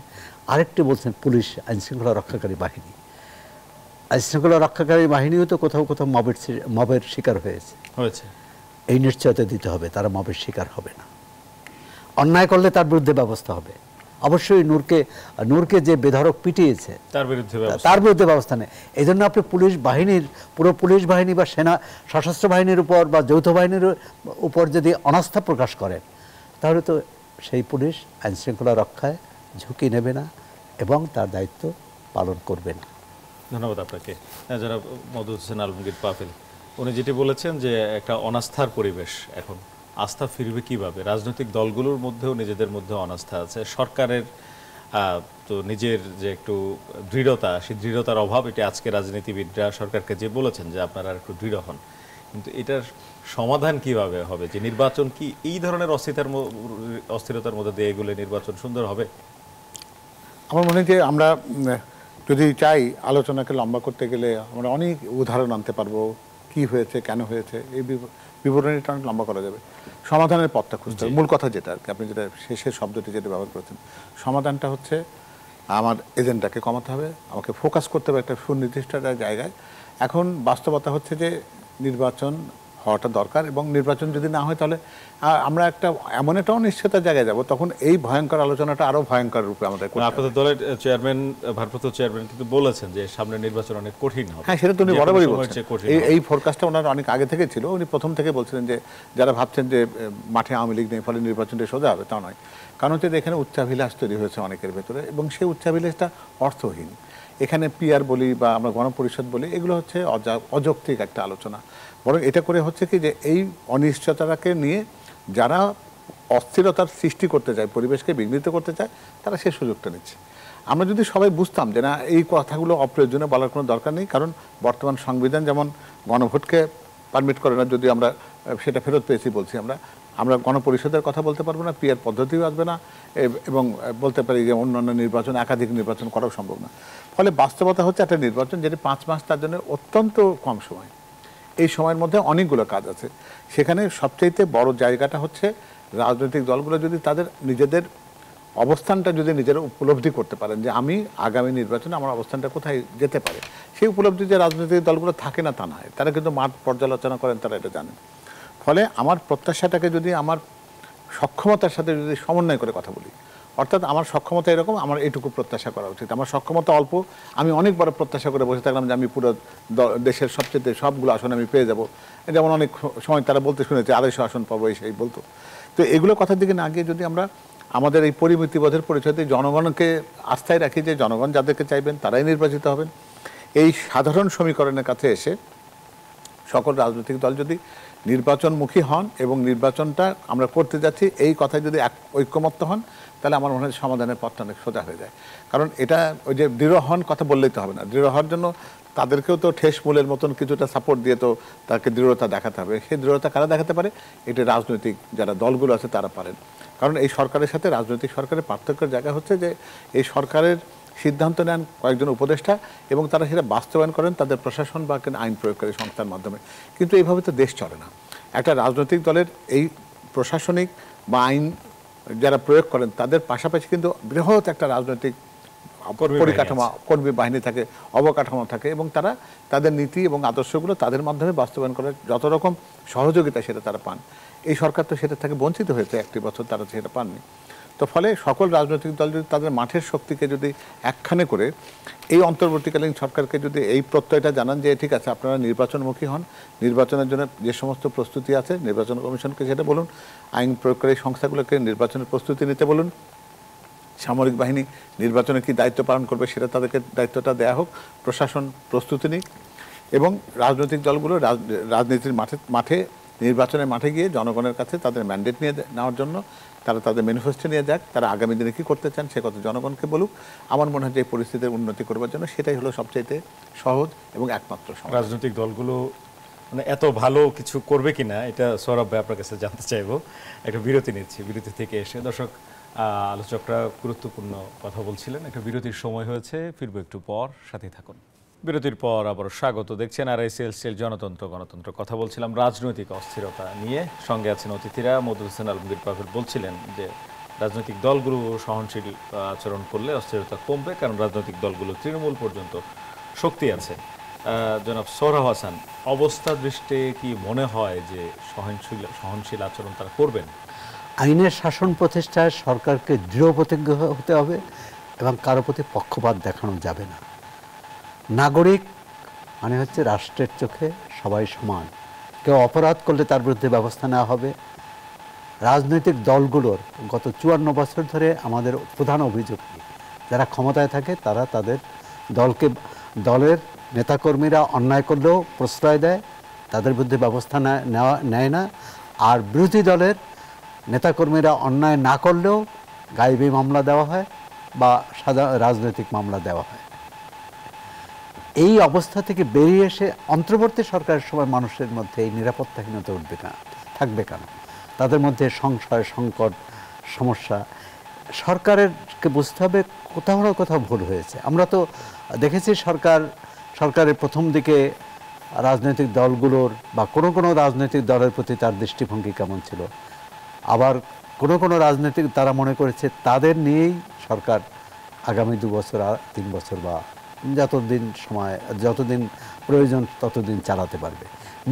আরেকটি বলছেন পুলিশ, আইনশৃঙ্খলা রক্ষাকারী বাহিনী। আইনশৃঙ্খলা রক্ষাকারী বাহিনীও তো কোথাও কোথাও মবের শিকার হয়েছে। এই নিশ্চয়তা দিতে হবে তারা মবের শিকার হবে না। অন্যায় করলে তার বিরুদ্ধে ব্যবস্থা হবে। অবশ্যই নূরকে যে বেধড়ক পিটিয়েছে তার বিরুদ্ধে ব্যবস্থা নেই। এই জন্য আপনি পুরো পুলিশ বাহিনী বা সশস্ত্র বাহিনীর উপর বা যৌথ বাহিনীর উপর যদি অনাস্থা প্রকাশ করেন, তাহলে তো সেই পুলিশ আইনশৃঙ্খলা রক্ষায় ঝুঁকি নেবে না এবং তার দায়িত্ব পালন করবে না। ধন্যবাদ আপনাকে। যারা মওদুদ হোসেন আলমগীর পাভেল, উনি যেটি বলেছেন যে একটা অনাস্থার পরিবেশ, এখন আস্থা ফিরবে কিভাবে? রাজনৈতিক দলগুলোর মধ্যেও নিজেদের মধ্যে অনাস্থা আছে, সরকারের তো নিজের যে একটু দৃঢ়তা, সেই দৃঢ়তার অভাব, এটি আজকে রাজনীতিবিদরা সরকারকে যে বলেছেন যে আপনারা একটু দৃঢ় হন, কিন্তু এটার সমাধান কিভাবে হবে? যে নির্বাচন কি এই ধরনের অস্থিরতার মধ্যে দিয়ে এগুলো নির্বাচন সুন্দর হবে? আমার মনে হয় যে আমরা যদি চাই আলোচনাকে লম্বা করতে গেলে আমরা অনেক উদাহরণ আনতে পারবো, কি হয়েছে, কেন হয়েছে, এই বিবরণীটা অনেক লম্বা করা যাবে। সমাধানের পথটা খুঁজতে হবে। মূল কথা যেটা আর কি, আপনি যেটা শেষের শব্দটি যেটা ব্যবহার করেছেন, সমাধানটা হচ্ছে আমার এজেন্ডাকে কমাতে হবে, আমাকে ফোকাস করতে হবে একটা সুনির্দিষ্ট জায়গায়। এখন বাস্তবতা হচ্ছে যে নির্বাচন হওয়াটা দরকার, এবং নির্বাচন যদি না হয় তাহলে আমরা এমন একটা অনিশ্চয়তার জায়গায় যাব, তখন এই ভয়ঙ্কর আলোচনাটা আরো ভয়ঙ্কর রূপে আমাদের করতে হবে। আপনাদের দলের ভারপ্রাপ্ত চেয়ারম্যান কিন্তু বলেছেন যে সামনে নির্বাচন অনেক কঠিন হবে। হ্যাঁ, সেটা তো উনি বরাবরই বলছেন। এই ফোরকাস্টটা ওনার অনেক আগে থেকে ছিল। উনি প্রথম থেকে বলছিলেন যে যারা ভাবছেন যে মাঠে আওয়ামী লীগ নেই ফলে নির্বাচনটা সোজা হবে, তা নয়। কারণ হচ্ছে এখানে উচ্চাভিলাষ তৈরি হয়েছে অনেকের ভেতরে, এবং সেই উচ্চাভিলাষটা অর্থহীন। এখানে পিআর বলি বা আমরা গণপরিষদ বলি, এগুলো হচ্ছে অযৌক্তিক একটা আলোচনা। বরং এটা করে হচ্ছে কি যে এই অনিশ্চয়তাকে নিয়ে যারা অস্থিরতার সৃষ্টি করতে চায়, পরিবেশকে বিঘ্নিত করতে চায়, তারা সেই সুযোগটা নিচ্ছে। আমরা যদি সবাই বুঝতাম যে না, এই কথাগুলো অপ্রয়োজনীয়, বলার কোনো দরকার নেই, কারণ বর্তমান সংবিধান যেমন গণভোটকে পারমিট করে না, যদি আমরা সেটা ফেরত পেয়েছি বলছি আমরা, আমরা গণপরিষদের কথা বলতে পারবো না, পিয়ার পদ্ধতিও আসবে না, এবং বলতে পারি যে অন্যান্য নির্বাচন, একাধিক নির্বাচন করাও সম্ভব না। ফলে বাস্তবতা হচ্ছে একটা নির্বাচন যেটি 5 মাস তার জন্য অত্যন্ত কম সময়। এই সময়ের মধ্যে অনেকগুলো কাজ আছে। সেখানে সবচাইতে বড় জায়গাটা হচ্ছে রাজনৈতিক দলগুলো যদি তাদের নিজেদের অবস্থানটা যদি নিজেরা উপলব্ধি করতে পারেন যে আমি আগামী নির্বাচনে আমার অবস্থানটা কোথায় যেতে পারে, সেই উপলব্ধি যে রাজনৈতিক দলগুলো থাকে না তা নয়, তারা কিন্তু মাঠ পর্যালোচনা করেন, তারা এটা জানেন। ফলে আমার প্রত্যাশাটাকে যদি আমার সক্ষমতার সাথে যদি সমন্বয় করে কথা বলি, অর্থাৎ আমার সক্ষমতা এরকম, আমার এইটুকু প্রত্যাশা করা উচিত। আমার সক্ষমতা অল্প, আমি অনেক বড় প্রত্যাশা করে বসে থাকলাম যে আমি পুরো দেশের সবচেয়ে সবগুলো আসন আমি পেয়ে যাব, যেমন অনেক সময় তারা বলতে শুনেছে 250 আসন পাবো, সেই বলতো। তো এগুলো কথার দিকে না গিয়ে যদি আমরা আমাদের এই পরিমিতিবোধের পরিচয় দিয়ে জনগণকে আস্থায় রাখি যে জনগণ যাদেরকে চাইবেন তারাই নির্বাচিত হবেন, এই সাধারণ সমীকরণের কাছে এসে সকল রাজনৈতিক দল যদি নির্বাচনমুখী হন এবং নির্বাচনটা আমরা করতে যাচ্ছি এই কথায় যদি ঐক্যমত্য হন, তাহলে আমার মনে হয় সমাধানের পথটা অনেক সোজা হয়ে যায়। কারণ এটা ওই যে দৃঢ় হন কথা বললেই তো হবে না, দৃঢ় হওয়ার জন্য তাদেরকেও তো ঠেস মূলের মতন কিছুটা সাপোর্ট দিয়ে তো তাকে দৃঢ়তা দেখাতে হবে। সেই দৃঢ়তা কারা দেখাতে পারে? এটা রাজনৈতিক যারা দলগুলো আছে তারা পারেন। কারণ এই সরকারের সাথে রাজনৈতিক সরকারের পার্থক্যের জায়গা হচ্ছে যে এই সরকারের সিদ্ধান্ত নেন কয়েকজন উপদেষ্টা এবং তারা সেটা বাস্তবায়ন করেন তাদের প্রশাসন বা আইন প্রয়োগকারী সংস্থার মাধ্যমে। কিন্তু এইভাবে তো দেশ চলে না। একটা রাজনৈতিক দলের এই প্রশাসনিক বা আইন যারা প্রয়োগ করেন তাদের পাশাপাশি কিন্তু বৃহৎ একটা রাজনৈতিক পরিকাঠামো, কর্মী বাহিনী থাকে, অবকাঠামো থাকে, এবং তারা তাদের নীতি এবং আদর্শগুলো তাদের মাধ্যমে বাস্তবায়ন করার যত রকম সহযোগিতা সেটা তারা পান। এই সরকার তো সেটা থেকে বঞ্চিত হয়েছে, একটি বছর তারা সেটা পাননি। তো ফলে সকল রাজনৈতিক দল যদি তাদের মাঠের শক্তিকে যদি একখানে করে এই অন্তর্বর্তীকালীন সরকারকে যদি এই প্রত্যয়টা জানান যে ঠিক আছে আপনারা নির্বাচনমুখী হন, নির্বাচনের জন্য যে সমস্ত প্রস্তুতি আছে নির্বাচন কমিশনকে সেটা বলুন, আইন প্রয়োগকারী সংস্থাগুলোকে নির্বাচনের প্রস্তুতি নিতে বলুন, সামরিক বাহিনী নির্বাচনে কি দায়িত্ব পালন করবে সেটা তাদেরকে দায়িত্বটা দেয়া হোক, প্রশাসন প্রস্তুতি নিক, এবং রাজনৈতিক দলগুলো রাজনীতির মাঠে নির্বাচনের মাঠে গিয়ে জনগণের কাছে তাদের ম্যান্ডেট নিয়ে নেওয়ার জন্য তারা তাদের ম্যানিফেস্টো নিয়ে যাক, তারা আগামী দিনে কী করতে চান সে কথা জনগণকে বলুক। আমার মনে হয় যে এই পরিস্থিতির উন্নতি করবার জন্য সেটাই হলো সবচাইতে সহজ এবং একমাত্র সমাধান। রাজনৈতিক দলগুলো মানে এত ভালো কিছু করবে কিনা এটা সৌরভ ভাই আপনার কাছে জানতে চাইবো। একটা বিরতি নিচ্ছি, বিরতি থেকে এসে দর্শক আলোচকরা গুরুত্বপূর্ণ কথা বলছিলেন, একটা বিরতির সময় হয়েছে, ফিরবো একটু পর, সাথে থাকুন। বিরতির পর আবার স্বাগত, দেখছেন RICL গণতন্ত্র কথা বলছিলাম রাজনৈতিক অস্থিরতা নিয়ে। সঙ্গে আছেন অতিথিরা। মওদুদ হোসেন আলমগীর পাভেল বলছিলেন যে রাজনৈতিক দলগুলো সহনশীল আচরণ করলে অস্থিরতা কমবে, কারণ রাজনৈতিক দলগুলো তৃণমূল পর্যন্ত শক্তি আছে। জনাব সোহরাব হাসান, অবস্থা দৃষ্টে কি মনে হয় যে সহনশীল আচরণ তারা করবেন? আইনের শাসন প্রতিষ্ঠায় সরকারকে দৃঢ় প্রতিজ্ঞ হতে হবে এবং কারো প্রতি পক্ষপাত দেখানো যাবে না। নাগরিক মানে হচ্ছে রাষ্ট্রের চোখে সবাই সমান, কেউ অপরাধ করলে তার বিরুদ্ধে ব্যবস্থা নেওয়া হবে। রাজনৈতিক দলগুলোর গত 54 বছর ধরে আমাদের প্রধান অভিযোগ কি, যারা ক্ষমতায় থাকে তারা তাদের দলের নেতাকর্মীরা অন্যায় করলেও প্রশ্রয় দেয়, তাদের বিরুদ্ধে ব্যবস্থা নেয় না, আর বিরোধী দলের নেতাকর্মীরা অন্যায় না করলেও গায়েবী মামলা দেওয়া হয় বা রাজনৈতিক মামলা দেওয়া হয়। এই অবস্থা থেকে বেরিয়ে এসে অন্তর্বর্তী সরকারের সময় মানুষের মধ্যে এই নিরাপত্তাহীনতা উঠবে না, থাকবে কেন? তাদের মধ্যে সংশয়, সংকট, সমস্যা। সরকারকে বুঝতে হবে কোথাও না কোথাও ভুল হয়েছে। আমরা তো দেখেছি সরকারের প্রথম দিকে রাজনৈতিক দলগুলোর বা কোনো রাজনৈতিক দলের প্রতি তার দৃষ্টিভঙ্গি কেমন ছিল। আবার কোনো রাজনৈতিক তারা মনে করেছে তাদের নিয়েই সরকার আগামী 2 বছর 3 বছর বা যতদিন প্রয়োজন ততদিন চালাতে পারবে।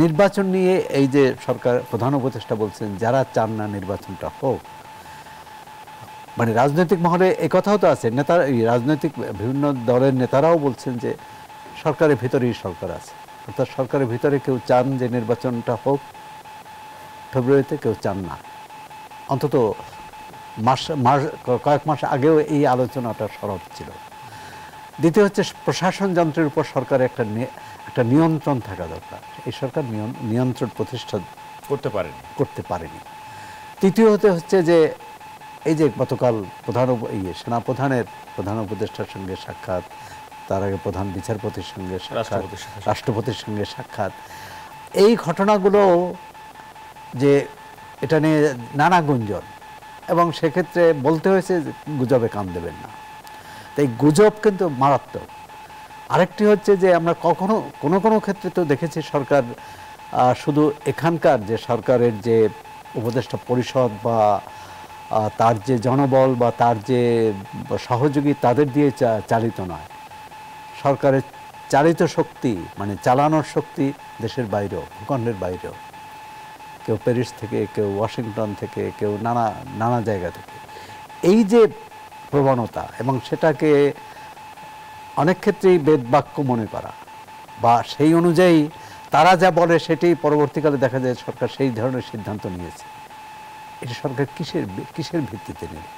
নির্বাচন নিয়ে এই যে সরকার প্রধান উপদেষ্টা বলছেন যারা চান না নির্বাচনটা হোক, মানে রাজনৈতিক মহলে এই কথাও তো আছে, রাজনৈতিক বিভিন্ন দলের নেতারাও বলছেন যে সরকারের ভিতরেই সরকার আছে, অর্থাৎ সরকারের ভিতরে কেউ চান যে নির্বাচনটা হোক ফেব্রুয়ারিতে, কেউ চান না। অন্তত কয়েক মাস আগেও এই আলোচনাটা সরব ছিল। দ্বিতীয় হচ্ছে প্রশাসন যন্ত্রের উপর সরকারের একটা নিয়ন্ত্রণ থাকা দরকার। এই সরকার নিয়ন্ত্রণ প্রতিষ্ঠা করতে পারেনি। তৃতীয় হচ্ছে যে এই যে গতকাল সেনাপ্রধানের প্রধান উপদেষ্টার সঙ্গে সাক্ষাৎ, তার আগে প্রধান বিচারপতির সঙ্গে সাক্ষাৎ, রাষ্ট্রপতির সঙ্গে সাক্ষাৎ, এই ঘটনাগুলো যে এটা নিয়ে নানা গুঞ্জন, এবং সেক্ষেত্রে বলতে হয়েছে যে গুজবে কান দেবেন না। তাই গুজব কিন্তু মারাত্মক। আরেকটি হচ্ছে যে আমরা কখনো কোনো কোনো ক্ষেত্রে তো দেখেছি সরকার শুধু এখানকার যে সরকারের যে উপদেষ্টা পরিষদ বা তার যে জনবল বা তার যে সহযোগী তাদের দিয়ে চালিত নয়, সরকারের চালিত শক্তি মানে চালানোর শক্তি দেশের বাইরেও, ভূখণ্ডের বাইরেও, কেউ প্যারিস থেকে, কেউ ওয়াশিংটন থেকে, কেউ নানা নানা জায়গা থেকে। এই যে প্রবণতা এবং সেটাকে অনেক ক্ষেত্রেই বেদবাক্য মনে করা বা সেই অনুযায়ী তারা যা বলে সেটি পরবর্তীকালে দেখা যায় সরকার সেই ধরনের সিদ্ধান্ত নিয়েছে। এটা সরকার কিসের ভিত্তিতে নেবে?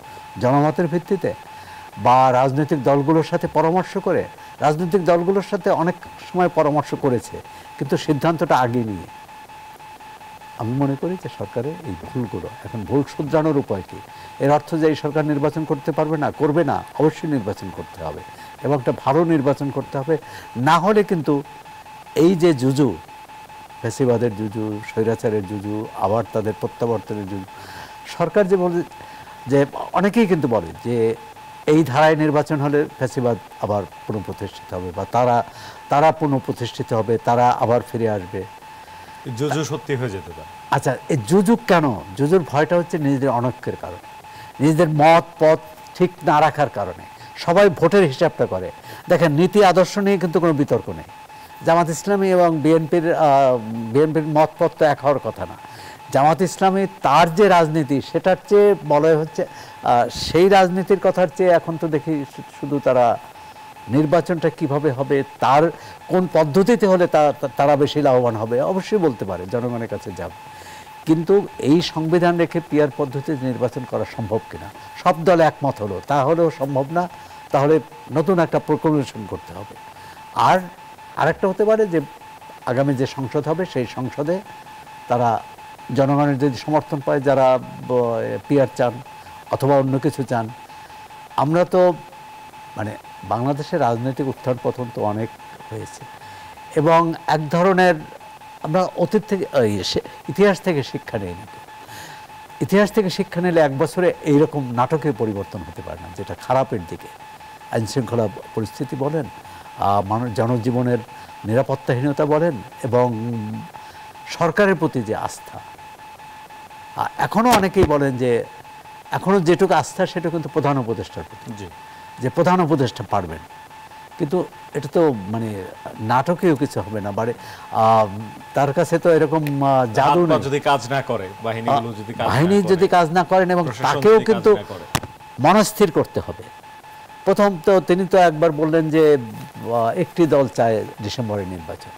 জনমতের ভিত্তিতে বা রাজনৈতিক দলগুলোর সাথে পরামর্শ করে? রাজনৈতিক দলগুলোর সাথে অনেক সময় পরামর্শ করেছে, কিন্তু সিদ্ধান্তটা আগে নিয়ে। আমি মনে করি যে সরকারের এই ভুলগুলো, এখন ভুল শুধরানোর উপায় কি? এর অর্থ যে এই সরকার নির্বাচন করতে পারবে না, করবে না, অবশ্যই নির্বাচন করতে হবে এবং একটা ভালো নির্বাচন করতে হবে। না হলে কিন্তু এই যে জুজু, ফ্যাসিবাদের জুজু, স্বৈরাচারের জুজু, আবার তাদের প্রত্যাবর্তনের জুজু, সরকার যে বলে, যে অনেকেই কিন্তু বলে যে এই ধারায় নির্বাচন হলে ফ্যাসিবাদ আবার পুনঃপ্রতিষ্ঠিত হবে বা তারা পুনঃপ্রতিষ্ঠিত হবে, তারা আবার ফিরে আসবে। জুজু সত্যি হয়ে যেতে পারে। আচ্ছা, এই জুজু কেন? জুজুর ভয়টা হচ্ছে নিজেদের অনৈক্যের কারণে, নিজেদের মত পথ ঠিক না রাখার কারণে। সবাই ভোটের হিসাবটা করে। দেখেন, নীতি আদর্শ নিয়ে কিন্তু কোনো বিতর্ক নেই। জামাত ইসলামী এবং বিএনপির মত পথ তো এক হওয়ার কথা না। জামাত ইসলামী তার যে রাজনীতি, সেটার চেয়ে বলা হচ্ছে সেই রাজনীতির কথার চেয়ে এখন তো দেখি শুধু তারা নির্বাচনটা কিভাবে হবে, তার কোন পদ্ধতিতে হলে তারা বেশি লাভবান হবে, অবশ্যই বলতে পারে, জনগণের কাছে যাবে। কিন্তু এই সংবিধান রেখে পিয়ার পদ্ধতিতে নির্বাচন করা সম্ভব কিনা, সব দল একমত হলো, তাহলেও সম্ভব না। তাহলে নতুন একটা প্রকল্পন করতে হবে। আর আরেকটা হতে পারে যে আগামী যে সংসদ হবে সেই সংসদে তারা জনগণের যদি সমর্থন পায়, যারা পিয়ার চান অথবা অন্য কিছু চান। আমরা তো মানে বাংলাদেশের রাজনৈতিক উত্থান পতন তো অনেক হয়েছে এবং এক ধরনের আমরা অতীত থেকে ইতিহাস থেকে শিক্ষা নেই নাকি। ইতিহাস থেকে শিক্ষা নিলে এক বছরে এইরকম নাটকে পরিবর্তন হতে পারে না, যেটা খারাপের দিকে। আইনশৃঙ্খলা পরিস্থিতি বলেন, জনজীবনের নিরাপত্তাহীনতা বলেন, এবং সরকারের প্রতি যে আস্থা, এখনও অনেকেই বলেন যে এখনও যেটুকু আস্থা সেটা কিন্তু প্রধান উপদেষ্টার প্রতি, যে প্রধান উপদেষ্টা পারবেন। কিন্তু এটা তো মানে নাটকেও কিছু হবে না, তার কাছে তো এরকম জাদু নেই। যদি কাজ না করে, বাহিনী যদি কাজ না করেন, এবং তাকেও কিন্তু মনস্থির করতে হবে। প্রথম তো তিনি তো একবার বললেন যে একটি দল চায় ডিসেম্বরে নির্বাচন।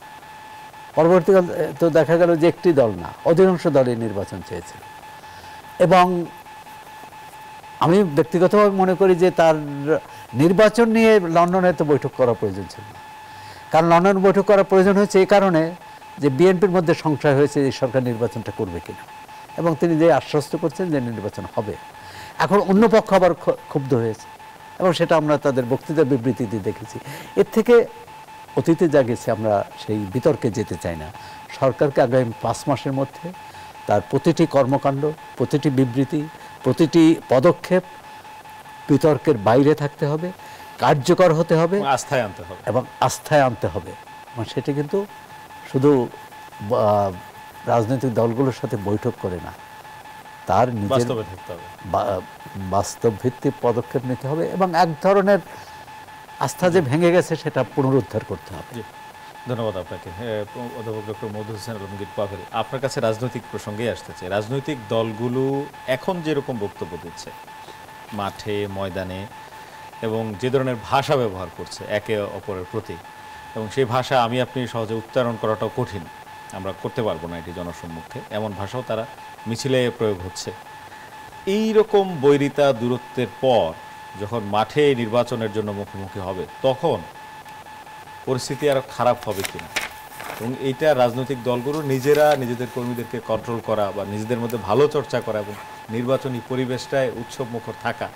পরবর্তীকাল তো দেখা গেল যে একটি দল না, অধিকাংশ দলই নির্বাচন চেয়েছিল। এবং আমি ব্যক্তিগতভাবে মনে করি যে তার নির্বাচন নিয়ে লন্ডনে তো বৈঠক করা প্রয়োজন ছিল না। কারণ লন্ডনে বৈঠক করার প্রয়োজন হয়েছে এই কারণে যে বিএনপির মধ্যে সংশয় হয়েছে এই সরকার নির্বাচনটা করবে কিনা, এবং তিনি যে আশ্বস্ত করছেন যে নির্বাচন হবে। এখন অন্য পক্ষ আবার ক্ষুব্ধ হয়েছে, এবং সেটা আমরা তাদের বক্তৃতা বিবৃতিতে দেখেছি। এর থেকে অতীতে যা গেছে আমরা সেই বিতর্কে যেতে চাই না। সরকারকে আগামী 5 মাসের মধ্যে তার প্রতিটি কর্মকাণ্ড, প্রতিটি বিবৃতি, প্রতিটি পদক্ষেপ বিতর্কের বাইরে থাকতে হবে, কার্যকর হতে হবে, আস্থায় আনতে হবে এবং আস্থায় আনতে হবে। এবং সেটা কিন্তু শুধু রাজনৈতিক দলগুলোর সাথে বৈঠক করে না, তার নিজের বাস্তব ভিত্তিক পদক্ষেপ নিতে হবে, এবং এক ধরনের আস্থা যে ভেঙে গেছে সেটা পুনরুদ্ধার করতে হবে। ধন্যবাদ আপনাকে অধ্যাপক ডক্টর মওদুদ হোসেন আলমগীর পাভেল। আপনার কাছে রাজনৈতিক প্রসঙ্গে আসতে চাই। রাজনৈতিক দলগুলো এখন যেরকম বক্তব্য দিচ্ছে মাঠে ময়দানে, এবং যে ধরনের ভাষা ব্যবহার করছে একে অপরের প্রতি, এবং সেই ভাষা আমি আপনি সহজে উচ্চারণ করাটাও কঠিন, আমরা করতে পারবো না এটি জনসম্মুখে, এমন ভাষাও তারা মিছিলে প্রয়োগ হচ্ছে। এই রকম বৈরিতা দূরত্বের পর যখন মাঠে নির্বাচনের জন্য মুখোমুখি হবে, তখন পরিস্থিতি আরো খারাপ হবে কিনা, এবং এইটা রাজনৈতিক দলগুলো নিজেরা নিজেদের কর্মীদেরকে কন্ট্রোল করা বা নিজেদের মধ্যে ভালো চর্চা করা এবং নির্বাচনী পরিবেশটায় উৎসব মুখর থাকা,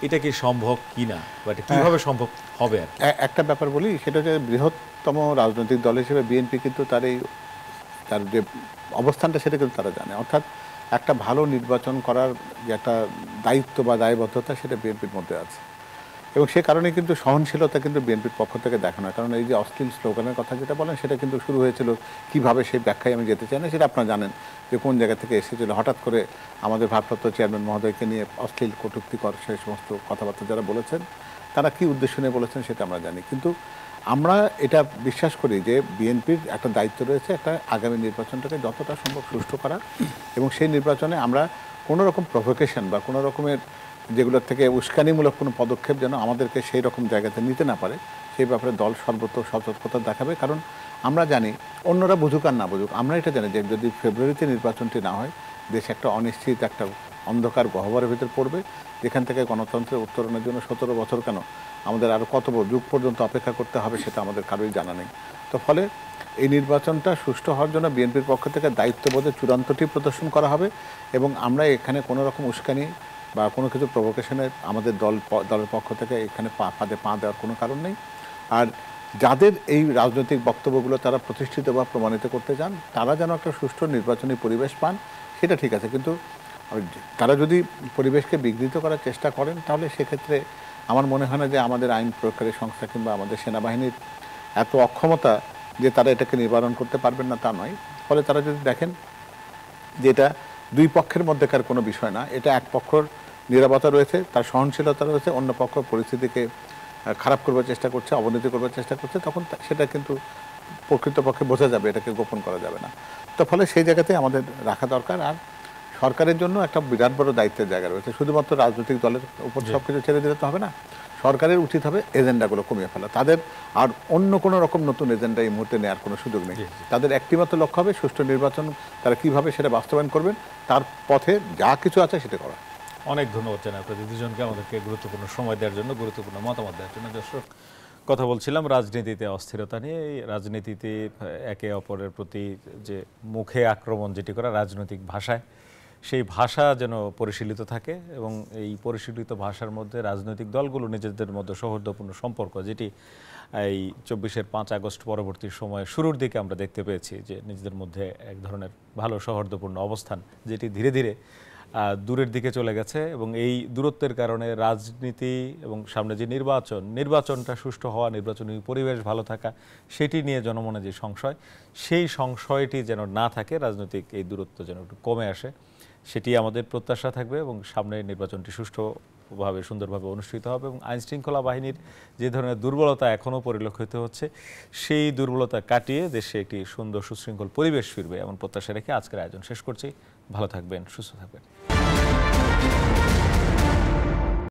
এটা কি সম্ভব কিনা বা এটা কিভাবে সম্ভব হবে? একটা ব্যাপার বলি, সেটা হচ্ছে বৃহত্তম রাজনৈতিক দল হিসেবে বিএনপি কিন্তু তার যে অবস্থানটা সেটা কিন্তু তারা জানে। অর্থাৎ একটা ভালো নির্বাচন করার যে একটা দায়িত্ব বা দায়বদ্ধতা সেটা বিএনপির মধ্যে আছে এবং সে কারণে কিন্তু সহনশীলতা কিন্তু বিএনপির পক্ষ থেকে দেখানো হয়। কারণ এই যে অশ্লীল স্লোগানের কথা যেটা বলেন সেটা কিন্তু শুরু হয়েছিল কিভাবে, সেই ব্যাখ্যায় আমি যেতে চাই না, সেটা আপনারা জানেন যে কোন জায়গা থেকে এসেছিল। হঠাৎ করে আমাদের ভারপ্রাপ্ত চেয়ারম্যান মহোদয়কে নিয়ে অশ্লীল কটূক্তিকর সেই সমস্ত কথাবার্তা যারা বলেছেন তারা কি উদ্দেশ্য নিয়ে বলেছেন সেটা আমরা জানি। কিন্তু আমরা এটা বিশ্বাস করি যে বিএনপির একটা দায়িত্ব রয়েছে একটা আগামী নির্বাচনটাকে যতটা সম্ভব সুষ্ঠু করা এবং সেই নির্বাচনে আমরা কোনো রকম প্রভোকেশন বা কোনো রকমের যেগুলোর থেকে উস্কানিমূলক কোনো পদক্ষেপ যেন আমাদেরকে সেই রকম জায়গাতে নিতে না পারে সেই ব্যাপারে দল সর্বত্র সতর্কতা দেখাবে। কারণ আমরা জানি, অন্যরা বুঝুক আর না বুঝুক, আমরা এটা জানি যে যদি ফেব্রুয়ারিতে নির্বাচনটি না হয় দেশ একটা অনিশ্চিত একটা অন্ধকার গহ্বরের ভিতর পড়বে, যেখান থেকে গণতন্ত্রের উত্তরণের জন্য 17 বছর কেন আমাদের আরও কত যুগ পর্যন্ত অপেক্ষা করতে হবে সেটা আমাদের কারোই জানা নেই। তো ফলে এই নির্বাচনটা সুষ্ঠু হওয়ার জন্য বিএনপির পক্ষ থেকে দায়িত্ববোধের চূড়ান্তটি প্রদর্শন করা হবে এবং আমরা এখানে কোনো রকম উস্কানি বা কোনো কিছু প্রভোকেশনের আমাদের দলের পক্ষ থেকে এখানে ফাঁদে পা দেওয়ার কোনো কারণ নেই। আর যাদের এই রাজনৈতিক বক্তব্যগুলো তারা প্রতিষ্ঠিত বা প্রমাণিত করতে চান তারা যেন একটা সুষ্ঠু নির্বাচনী পরিবেশ পান সেটা ঠিক আছে, কিন্তু তারা যদি পরিবেশকে বিঘ্নিত করার চেষ্টা করেন তাহলে সেক্ষেত্রে আমার মনে হয় না যে আমাদের আইন প্রয়োগকারী সংস্থা কিংবা আমাদের সেনাবাহিনীর এত অক্ষমতা যে তারা এটাকে নিবারণ করতে পারবেন না তা নয়। ফলে তারা যদি দেখেন যে এটা দুই পক্ষের মধ্যেকার কোনো বিষয় না, এটা এক পক্ষর নিরাপত্তা রয়েছে, তার সহনশীলতা রয়েছে, অন্য পক্ষ পরিস্থিতিকে খারাপ করবার চেষ্টা করছে, অবনতি করবার চেষ্টা করছে, তখন সেটা কিন্তু প্রকৃতপক্ষে বোঝা যাবে, এটাকে গোপন করা যাবে না। তো ফলে সেই জায়গাতে আমাদের রাখা দরকার। আর সরকারের জন্য একটা বিরাট বড় দায়িত্বের জায়গা রয়েছে, শুধুমাত্র রাজনৈতিক দলের উপর সব কিছু ছেড়ে দিলে তো হবে না। সরকারের উচিত হবে এজেন্ডাগুলো কমিয়ে ফেলা, তাদের আর অন্য কোনো রকম নতুন এজেন্ডা এই মুহূর্তে নেওয়ার কোনো সুযোগ নেই। তাদের একটিমাত্র লক্ষ্য হবে সুষ্ঠু নির্বাচন, তারা কিভাবে সেটা বাস্তবায়ন করবেন তার পথে যা কিছু আছে সেটা করা। অনেক ধন্যবাদ জানাই আপনাদের দুজনকে আমাদেরকে গুরুত্বপূর্ণ সময় দেওয়ার জন্য, গুরুত্বপূর্ণ মতামত দেওয়ার জন্য। দর্শক, কথা বলছিলাম রাজনীতিতে অস্থিরতা নিয়ে। এই রাজনীতিতে একে অপরের প্রতি যে মুখে আক্রমণ যেটি করা রাজনৈতিক ভাষায়, সেই ভাষা যেন পরিশীলিত থাকে এবং এই পরিশীলিত ভাষার মধ্যে রাজনৈতিক দলগুলো নিজেদের মধ্যে সৌহার্দ্যপূর্ণ সম্পর্ক, যেটি এই 24-এর 5 আগস্ট পরবর্তী সময়ে শুরুর দিকে আমরা দেখতে পেয়েছি যে নিজেদের মধ্যে এক ধরনের ভালো সৌহার্দ্যপূর্ণ অবস্থান, যেটি ধীরে ধীরে দূরের দিকে চলে গেছে এবং এই দূরত্বের কারণে রাজনীতি এবং সামনে যে নির্বাচনটা সুষ্ঠু হওয়া, নির্বাচনী পরিবেশ ভালো থাকা, সেটি নিয়ে জনমনে যে সংশয়, সেই সংশয়টি যেন না থাকে, রাজনৈতিক এই দূরত্ব যেন একটু কমে আসে, সেটি আমাদের প্রত্যাশা থাকবে এবং সামনে নির্বাচনটি সুষ্ঠুভাবে সুন্দরভাবে অনুষ্ঠিত হবে এবং আইনশৃঙ্খলা বাহিনীর যে ধরনের দুর্বলতা এখনও পরিলক্ষিত হচ্ছে সেই দুর্বলতা কাটিয়ে দেশে একটি সুন্দর সুশৃঙ্খল পরিবেশ ফিরবে এমন প্রত্যাশা রেখে আজকের আয়োজন শেষ করছি। ভালো থাকবেন, সুস্থ থাকবেন।